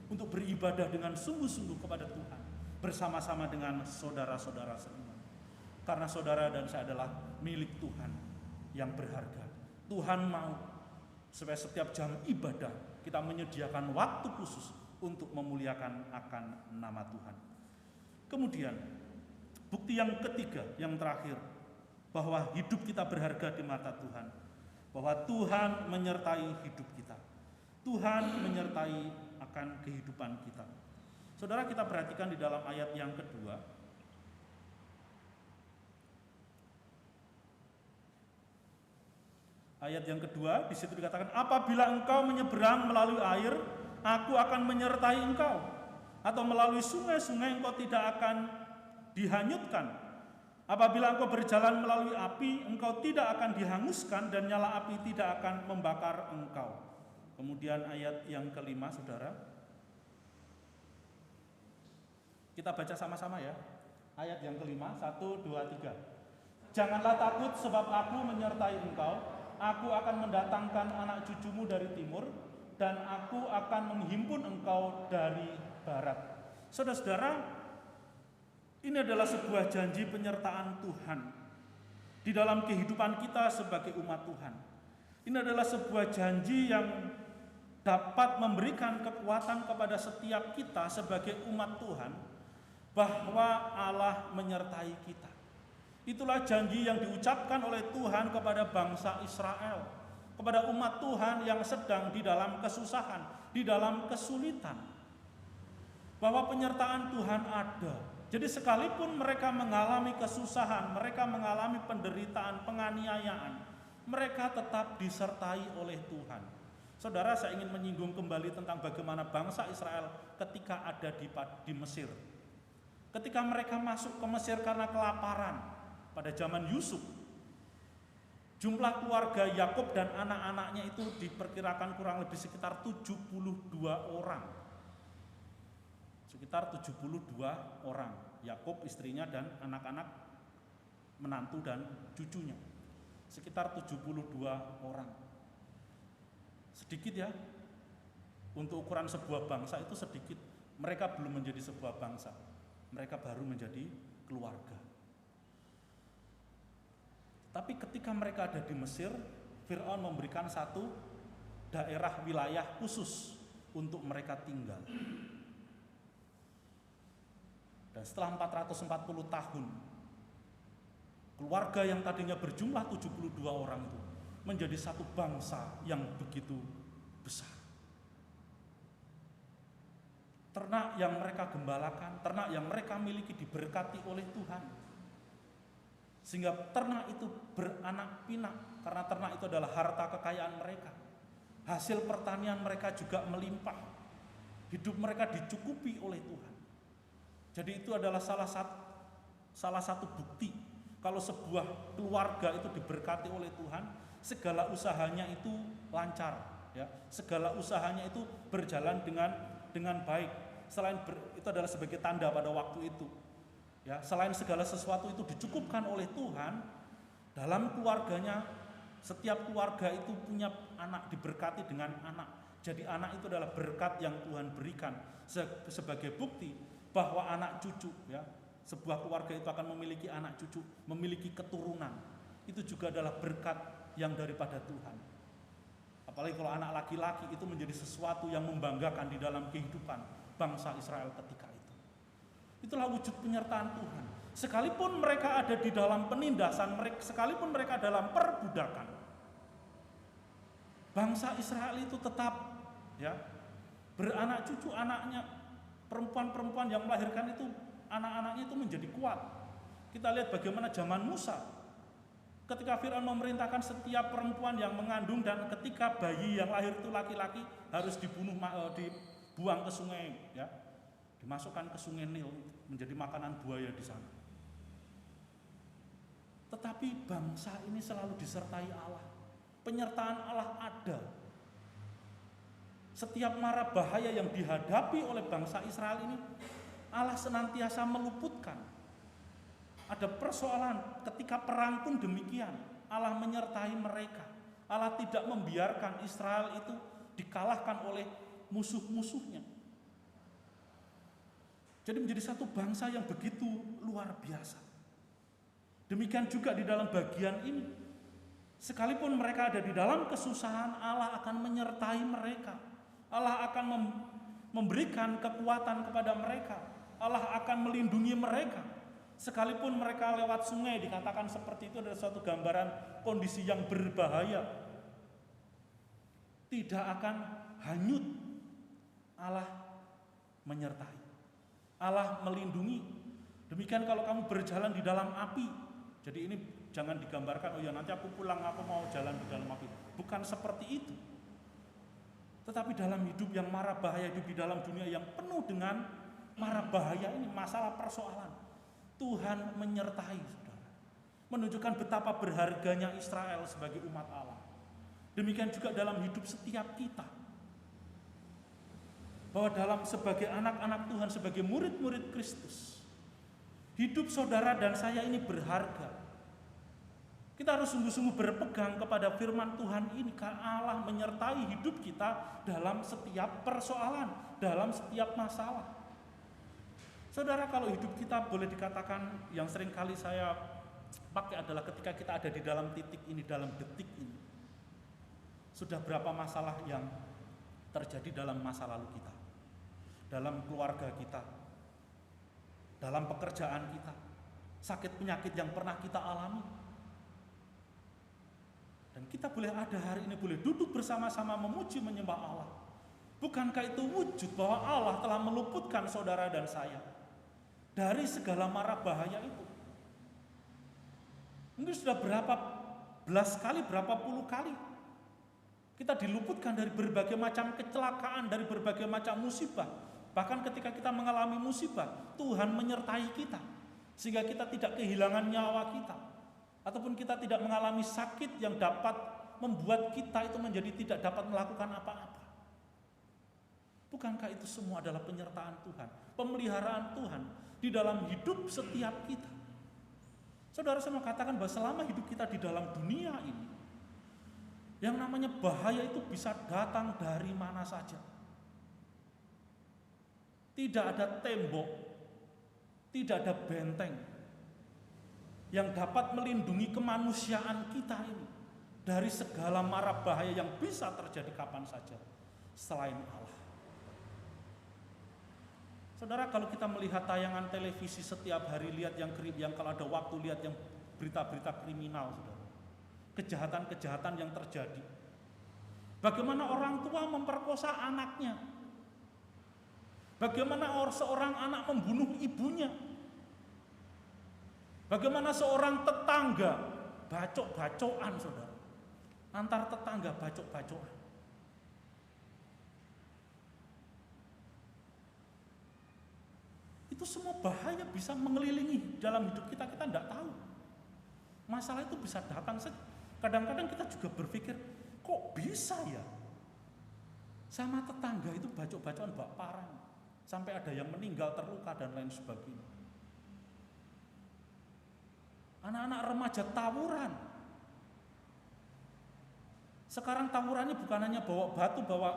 untuk beribadah dengan sungguh-sungguh kepada Tuhan bersama-sama dengan saudara-saudara seiman. Karena saudara dan saya adalah milik Tuhan yang berharga. Tuhan mau supaya setiap jam ibadah kita menyediakan waktu khusus untuk memuliakan akan nama Tuhan. Kemudian bukti yang ketiga, yang terakhir, bahwa hidup kita berharga di mata Tuhan. Bahwa Tuhan menyertai hidup kita. Tuhan menyertai akan kehidupan kita. Saudara, kita perhatikan di dalam ayat yang kedua. Ayat yang kedua, di situ dikatakan, apabila engkau menyeberang melalui air, aku akan menyertai engkau. Atau melalui sungai-sungai engkau tidak akan dihanyutkan. Apabila engkau berjalan melalui api, engkau tidak akan dihanguskan dan nyala api tidak akan membakar engkau. Kemudian ayat yang kelima, saudara. Kita baca sama-sama ya. Ayat yang kelima, 1, 2, 3. Janganlah takut sebab aku menyertai engkau. Aku akan mendatangkan anak cucumu dari timur dan aku akan menghimpun engkau dari barat. Saudara-saudara, ini adalah sebuah janji penyertaan Tuhan di dalam kehidupan kita sebagai umat Tuhan. Ini adalah sebuah janji yang dapat memberikan kekuatan kepada setiap kita sebagai umat Tuhan bahwa Allah menyertai kita. Itulah janji yang diucapkan oleh Tuhan kepada bangsa Israel, kepada umat Tuhan yang sedang di dalam kesusahan, di dalam kesulitan. Bahwa penyertaan Tuhan ada. Jadi sekalipun mereka mengalami kesusahan, mereka mengalami penderitaan, penganiayaan, mereka tetap disertai oleh Tuhan. Saudara, saya ingin menyinggung kembali tentang bagaimana bangsa Israel ketika ada di Mesir. Ketika mereka masuk ke Mesir karena kelaparan pada zaman Yusuf, jumlah keluarga Yakub dan anak-anaknya itu diperkirakan kurang lebih sekitar 72 orang. Sekitar 72 orang. Yakub, istrinya dan anak-anak, menantu dan cucunya. Sekitar 72 orang. Sedikit ya, untuk ukuran sebuah bangsa itu sedikit. Mereka belum menjadi sebuah bangsa, mereka baru menjadi keluarga. Tapi ketika mereka ada di Mesir, Fir'aun memberikan satu daerah wilayah khusus untuk mereka tinggal. Dan setelah 440 tahun, keluarga yang tadinya berjumlah 72 orang itu menjadi satu bangsa yang begitu besar. Ternak yang mereka gembalakan, ternak yang mereka miliki diberkati oleh Tuhan. Sehingga ternak itu beranak pinak, karena ternak itu adalah harta kekayaan mereka. Hasil pertanian mereka juga melimpah. Hidup mereka dicukupi oleh Tuhan. Jadi itu adalah salah satu bukti kalau sebuah keluarga itu diberkati oleh Tuhan. Segala usahanya itu lancar, ya. Segala usahanya itu berjalan dengan baik. Itu adalah sebagai tanda pada waktu itu. Ya, selain segala sesuatu itu dicukupkan oleh Tuhan, dalam keluarganya setiap keluarga itu punya anak, diberkati dengan anak. Jadi anak itu adalah berkat yang Tuhan berikan sebagai bukti bahwa anak cucu, ya, sebuah keluarga itu akan memiliki anak cucu, memiliki keturunan. Itu juga adalah berkat yang daripada Tuhan. Apalagi kalau anak laki-laki itu menjadi sesuatu yang membanggakan di dalam kehidupan bangsa Israel ketika itu. Itulah wujud penyertaan Tuhan. Sekalipun mereka ada di dalam penindasan, sekalipun mereka dalam perbudakan, bangsa Israel itu tetap ya beranak cucu, anaknya perempuan-perempuan yang melahirkan itu, anak-anaknya itu menjadi kuat. Kita lihat bagaimana zaman Musa, ketika Firaun memerintahkan setiap perempuan yang mengandung dan ketika bayi yang lahir itu laki-laki harus dibunuh, dibuang ke sungai, ya, dimasukkan ke sungai Nil menjadi makanan buaya di sana. Tetapi bangsa ini selalu disertai Allah. Penyertaan Allah ada. Setiap mara bahaya yang dihadapi oleh bangsa Israel ini, Allah senantiasa meluputkan. Ada persoalan ketika perang pun demikian, Allah menyertai mereka. Allah tidak membiarkan Israel itu dikalahkan oleh musuh-musuhnya. Jadi menjadi satu bangsa yang begitu luar biasa. Demikian juga di dalam bagian ini. Sekalipun mereka ada di dalam kesusahan, Allah akan menyertai mereka. Allah akan memberikan kekuatan kepada mereka. Allah akan melindungi mereka. Sekalipun mereka lewat sungai, dikatakan seperti itu adalah suatu gambaran kondisi yang berbahaya. Tidak akan hanyut. Allah menyertai. Allah melindungi. Demikian kalau kamu berjalan di dalam api. Jadi ini jangan digambarkan, oh ya nanti aku pulang, aku mau jalan di dalam api. Bukan seperti itu. Tetapi dalam hidup yang mara bahaya, hidup di dalam dunia yang penuh dengan mara bahaya ini, masalah persoalan, Tuhan menyertai, saudara. Menunjukkan betapa berharganya Israel sebagai umat Allah. Demikian juga dalam hidup setiap kita. Bahwa dalam sebagai anak-anak Tuhan, sebagai murid-murid Kristus, hidup saudara dan saya ini berharga. Kita harus sungguh-sungguh berpegang kepada firman Tuhan ini, karena Allah menyertai hidup kita dalam setiap persoalan, dalam setiap masalah. Saudara, kalau hidup kita boleh dikatakan yang sering kali saya pakai adalah ketika kita ada di dalam titik ini, dalam detik ini. Sudah berapa masalah yang terjadi dalam masa lalu kita, dalam keluarga kita, dalam pekerjaan kita, sakit penyakit yang pernah kita alami. Dan kita boleh ada hari ini, boleh duduk bersama-sama memuji menyembah Allah. Bukankah itu wujud bahwa Allah telah meluputkan saudara dan saya dari segala mara bahaya itu? Mungkin sudah berapa belas kali, berapa puluh kali kita diluputkan dari berbagai macam kecelakaan, dari berbagai macam musibah. Bahkan ketika kita mengalami musibah, Tuhan menyertai kita sehingga kita tidak kehilangan nyawa kita, ataupun kita tidak mengalami sakit yang dapat membuat kita itu menjadi tidak dapat melakukan apa-apa. Bukankah itu semua adalah penyertaan Tuhan, pemeliharaan Tuhan di dalam hidup setiap kita? Saudara, saya mau katakan bahwa selama hidup kita di dalam dunia ini, yang namanya bahaya itu bisa datang dari mana saja. Tidak ada tembok, tidak ada benteng yang dapat melindungi kemanusiaan kita ini dari segala mara bahaya yang bisa terjadi kapan saja selain Allah. Saudara, kalau kita melihat tayangan televisi setiap hari, lihat yang kalau ada waktu lihat yang berita-berita kriminal, saudara, kejahatan-kejahatan yang terjadi. Bagaimana orang tua memperkosa anaknya, bagaimana seorang anak membunuh ibunya, bagaimana seorang tetangga bacok-bacokan, saudara, antar tetangga bacok-bacokan. Itu semua bahaya bisa mengelilingi dalam hidup kita, kita tidak tahu. Masalah itu bisa datang. Kadang-kadang kita juga berpikir, kok bisa ya? Sama tetangga itu bacok-bacokan bak parang, sampai ada yang meninggal, terluka dan lain sebagainya. Anak-anak remaja tawuran. Sekarang tawurannya bukan hanya bawa batu, bawa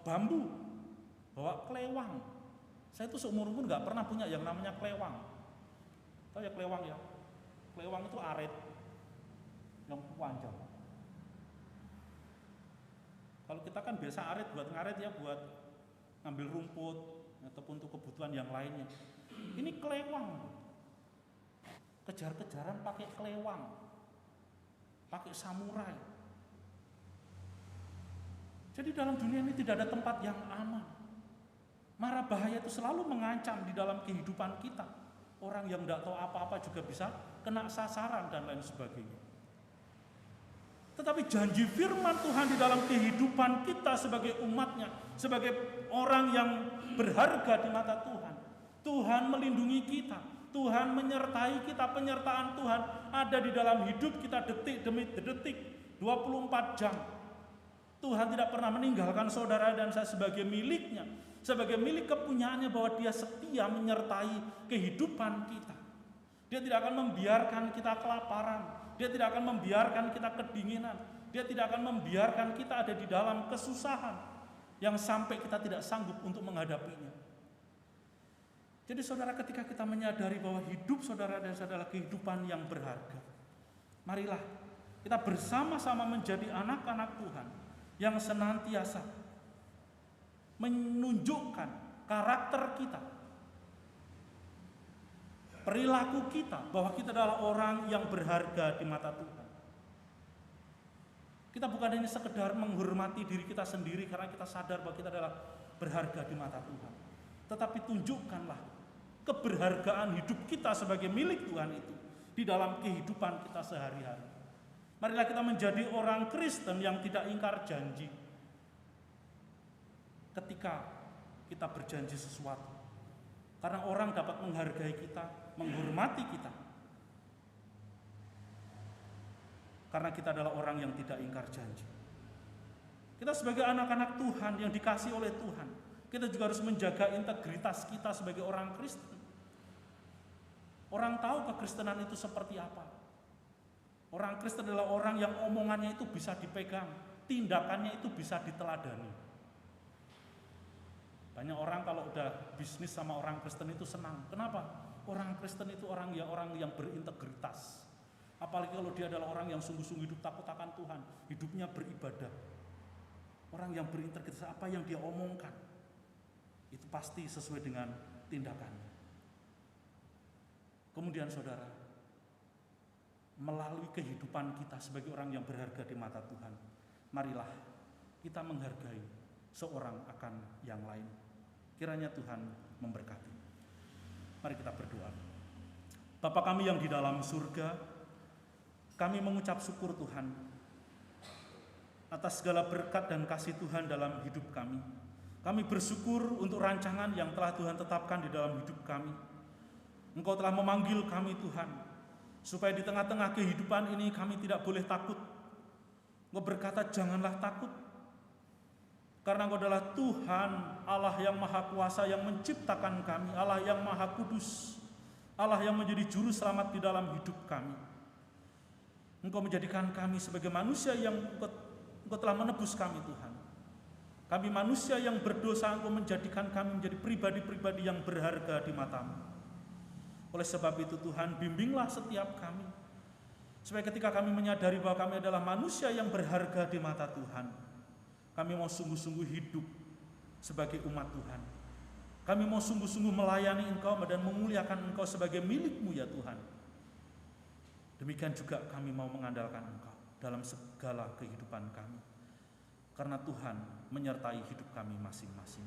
bambu, bawa kelewang. Saya itu seumur umur nggak pernah punya yang namanya kelewang. Tahu ya kelewang ya? Kelewang itu arit yang panjang. Kalau kita kan biasa arit buat ngarit ya, buat ngambil rumput ataupun untuk kebutuhan yang lainnya. Ini kelewang. Kejar-kejaran pakai kelewang, pakai samurai. Jadi dalam dunia ini tidak ada tempat yang aman. Mara bahaya itu selalu mengancam di dalam kehidupan kita. Orang yang tidak tahu apa-apa juga bisa kena sasaran dan lain sebagainya. Tetapi janji firman Tuhan di dalam kehidupan kita sebagai umatnya, sebagai orang yang berharga di mata Tuhan. Tuhan melindungi kita, Tuhan menyertai kita, penyertaan Tuhan ada di dalam hidup kita detik demi detik, 24 jam. Tuhan tidak pernah meninggalkan saudara dan saya sebagai miliknya, sebagai milik kepunyaannya, bahwa Dia setia menyertai kehidupan kita. Dia tidak akan membiarkan kita kelaparan, Dia tidak akan membiarkan kita kedinginan, Dia tidak akan membiarkan kita ada di dalam kesusahan yang sampai kita tidak sanggup untuk menghadapinya. Jadi saudara, ketika kita menyadari bahwa hidup saudara dan saya adalah kehidupan yang berharga, marilah kita bersama-sama menjadi anak-anak Tuhan yang senantiasa menunjukkan karakter kita, perilaku kita, bahwa kita adalah orang yang berharga di mata Tuhan. Kita bukan hanya sekedar menghormati diri kita sendiri karena kita sadar bahwa kita adalah berharga di mata Tuhan, tetapi tunjukkanlah keberhargaan hidup kita sebagai milik Tuhan itu di dalam kehidupan kita sehari-hari. Marilah kita menjadi orang Kristen yang tidak ingkar janji ketika kita berjanji sesuatu, karena orang dapat menghargai kita, menghormati kita, karena kita adalah orang yang tidak ingkar janji. Kita sebagai anak-anak Tuhan yang dikasihi oleh Tuhan, kita juga harus menjaga integritas kita sebagai orang Kristen. Orang tahu kekristenan itu seperti apa. Orang Kristen adalah orang yang omongannya itu bisa dipegang, tindakannya itu bisa diteladani. Banyak orang kalau udah bisnis sama orang Kristen itu senang. Kenapa? Orang Kristen itu orang yang berintegritas. Apalagi kalau dia adalah orang yang sungguh-sungguh hidup takut akan Tuhan, hidupnya beribadah. Orang yang berintegritas, apa yang dia omongkan itu pasti sesuai dengan tindakannya. Kemudian saudara, melalui kehidupan kita sebagai orang yang berharga di mata Tuhan, marilah kita menghargai seorang akan yang lain. Kiranya Tuhan memberkati. Mari kita berdoa. Bapa kami yang di dalam surga, kami mengucap syukur Tuhan atas segala berkat dan kasih Tuhan dalam hidup kami. Kami bersyukur untuk rancangan yang telah Tuhan tetapkan di dalam hidup kami. Engkau telah memanggil kami Tuhan, supaya di tengah-tengah kehidupan ini kami tidak boleh takut. Engkau berkata, janganlah takut, karena Engkau adalah Tuhan, Allah yang maha kuasa, yang menciptakan kami, Allah yang maha kudus, Allah yang menjadi juru selamat di dalam hidup kami. Engkau menjadikan kami sebagai manusia yang Engkau telah menebus kami Tuhan. Kami manusia yang berdosa, Engkau menjadikan kami menjadi pribadi-pribadi yang berharga di mata-Mu. Oleh sebab itu Tuhan, bimbinglah setiap kami, supaya ketika kami menyadari bahwa kami adalah manusia yang berharga di mata Tuhan, kami mau sungguh-sungguh hidup sebagai umat Tuhan. Kami mau sungguh-sungguh melayani Engkau dan memuliakan Engkau sebagai milik-Mu ya Tuhan. Demikian juga kami mau mengandalkan Engkau dalam segala kehidupan kami, karena Tuhan menyertai hidup kami masing-masing.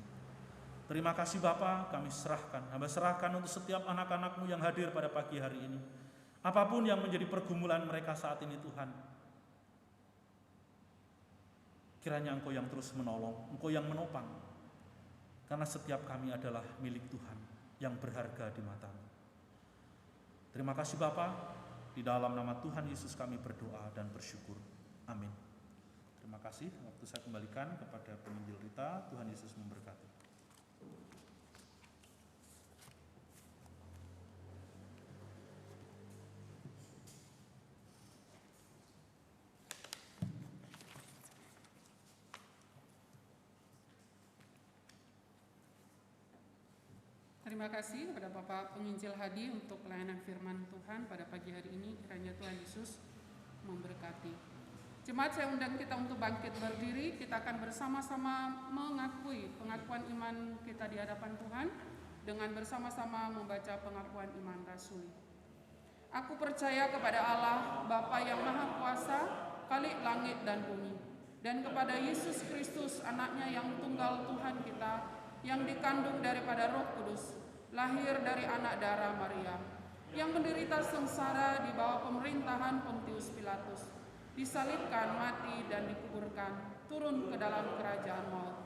Terima kasih Bapa, kami serahkan, Hamba serahkan untuk setiap anak-anak-Mu yang hadir pada pagi hari ini. Apapun yang menjadi pergumulan mereka saat ini Tuhan, kiranya Engkau yang terus menolong, Engkau yang menopang, karena setiap kami adalah milik Tuhan yang berharga di mata-Mu. Terima kasih Bapa, di dalam nama Tuhan Yesus kami berdoa dan bersyukur. Amin. Terima kasih. Waktu saya kembalikan kepada penginjil Rita. Tuhan Yesus memberkati. Terima kasih kepada Bapak Penginjil Hadi untuk pelayanan firman Tuhan pada pagi hari ini. Kiranya Tuhan Yesus memberkati. Jemaat, saya undang kita untuk bangkit berdiri. Kita akan bersama-sama mengakui pengakuan iman kita di hadapan Tuhan dengan bersama-sama membaca pengakuan iman rasuli. Aku percaya kepada Allah, Bapa yang Maha Kuasa, Khalik langit dan bumi, dan kepada Yesus Kristus, anaknya yang tunggal Tuhan kita, yang dikandung daripada Roh Kudus, lahir dari anak darah Maria, yang menderita sengsara di bawah pemerintahan Pontius Pilatus, disalibkan, mati, dan dikuburkan, turun ke dalam kerajaan maut.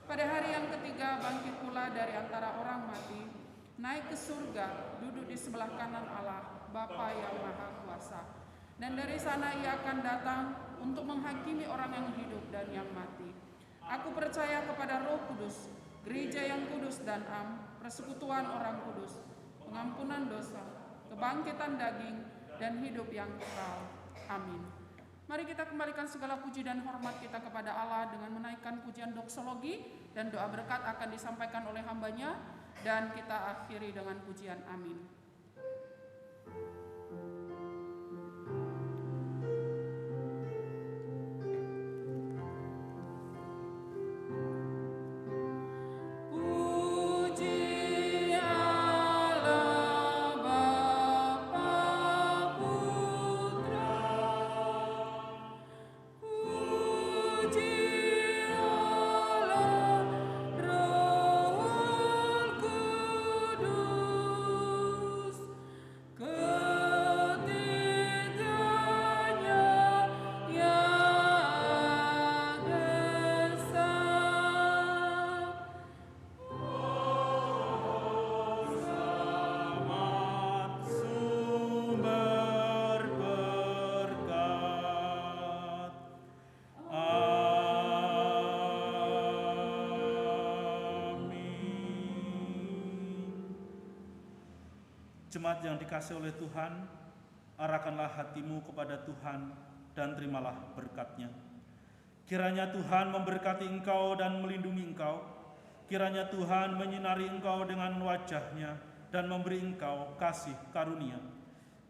Pada hari yang ketiga bangkit pula dari antara orang mati, naik ke surga, duduk di sebelah kanan Allah, Bapa yang Maha Kuasa. Dan dari sana ia akan datang untuk menghakimi orang yang hidup dan yang mati. Aku percaya kepada Roh Kudus, gereja yang kudus dan am, persekutuan orang kudus, pengampunan dosa, kebangkitan daging, dan hidup yang kekal. Amin. Mari kita kembalikan segala puji dan hormat kita kepada Allah dengan menaikkan pujian doksologi, dan doa berkat akan disampaikan oleh hambanya, dan kita akhiri dengan pujian amin. Jemaat yang dikasihi oleh Tuhan, arahkanlah hatimu kepada Tuhan dan terimalah berkat-Nya. Kiranya Tuhan memberkati engkau dan melindungi engkau. Kiranya Tuhan menyinari engkau dengan wajah-Nya dan memberi engkau kasih karunia.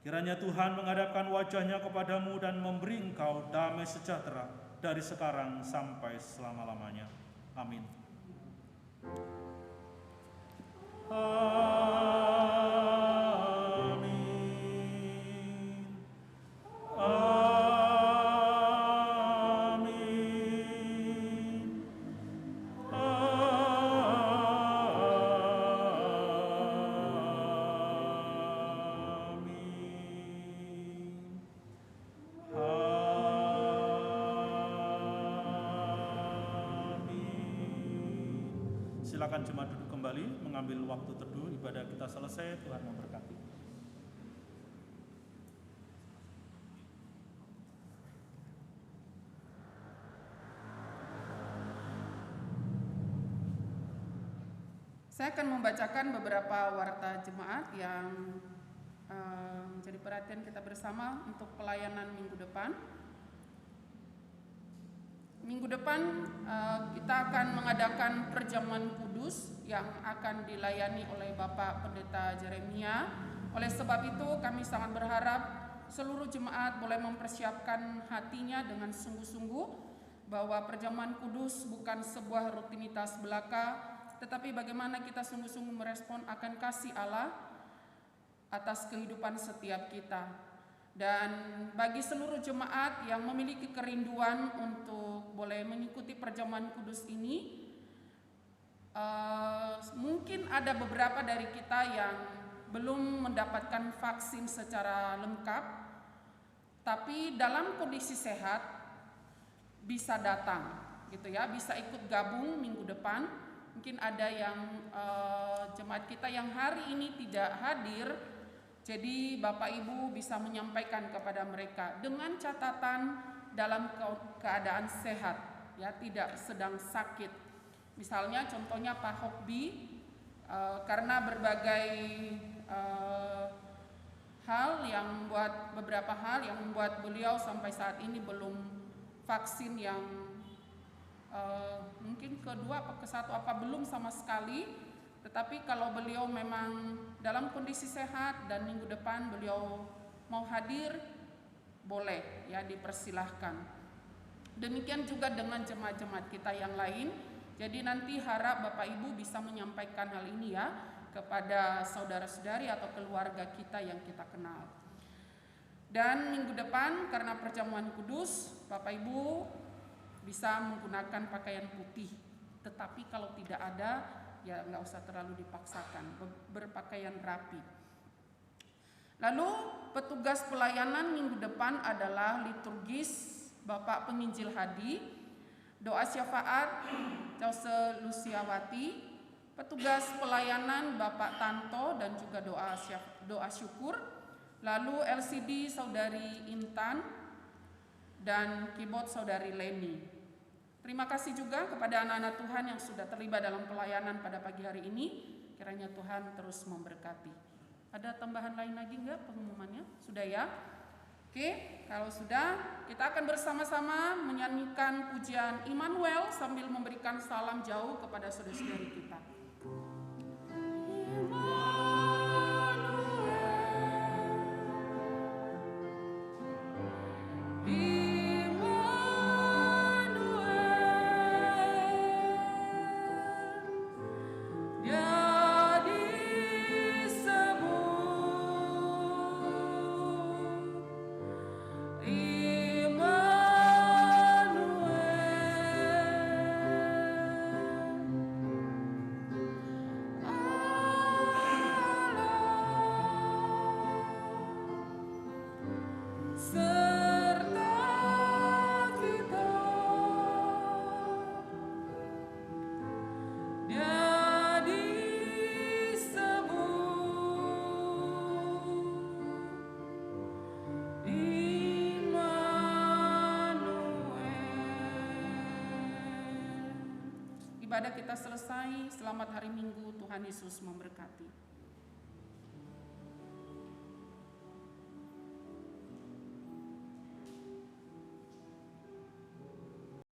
Kiranya Tuhan menghadapkan wajah-Nya kepadamu dan memberi engkau damai sejahtera dari sekarang sampai selama-lamanya. Amin. Silakan jemaat duduk kembali, mengambil waktu teduh. Ibadah kita selesai, Tuhan memberkati. Saya akan membacakan beberapa warta jemaat yang menjadi perhatian kita bersama untuk pelayanan minggu depan. Minggu depan kita akan mengadakan perjamuan kudus yang akan dilayani oleh Bapak Pendeta Jeremia. Oleh sebab itu kami sangat berharap seluruh jemaat boleh mempersiapkan hatinya dengan sungguh-sungguh bahwa perjamuan kudus bukan sebuah rutinitas belaka, tetapi bagaimana kita sungguh-sungguh merespon akan kasih Allah atas kehidupan setiap kita. Dan bagi seluruh jemaat yang memiliki kerinduan untuk boleh mengikuti perjamuan kudus ini, mungkin ada beberapa dari kita yang belum mendapatkan vaksin secara lengkap, tapi dalam kondisi sehat bisa datang, gitu ya, bisa ikut gabung minggu depan. Mungkin ada yang jemaat kita yang hari ini tidak hadir. Jadi Bapak Ibu bisa menyampaikan kepada mereka dengan catatan dalam keadaan sehat, ya, tidak sedang sakit. Misalnya contohnya Pak Hokbi, karena berbagai beberapa hal yang membuat beliau sampai saat ini belum vaksin yang mungkin kedua atau ke-1 belum sama sekali. Tetapi kalau beliau memang dalam kondisi sehat dan minggu depan beliau mau hadir, boleh, ya, dipersilahkan. Demikian juga dengan jemaat-jemaat kita yang lain. Jadi nanti harap Bapak Ibu bisa menyampaikan hal ini, ya, kepada saudara-saudari atau keluarga kita yang kita kenal. Dan minggu depan karena perjamuan kudus, Bapak Ibu bisa menggunakan pakaian putih. Tetapi kalau tidak ada, ya nggak usah terlalu dipaksakan, berpakaian rapi. Lalu petugas pelayanan minggu depan adalah liturgis Bapak Penginjil Hadi, doa syafaat Jause Luciawati, petugas pelayanan Bapak Tanto dan juga doa syukur, lalu LCD Saudari Intan dan keyboard Saudari Leni. Terima kasih juga kepada anak-anak Tuhan yang sudah terlibat dalam pelayanan pada pagi hari ini. Kiranya Tuhan terus memberkati. Ada tambahan lain lagi enggak pengumumannya? Sudah ya? Oke, kalau sudah, kita akan bersama-sama menyanyikan pujian Immanuel sambil memberikan salam jauh kepada saudara-saudari kita. Ibadah kita selesai. Selamat hari Minggu. Tuhan Yesus memberkati.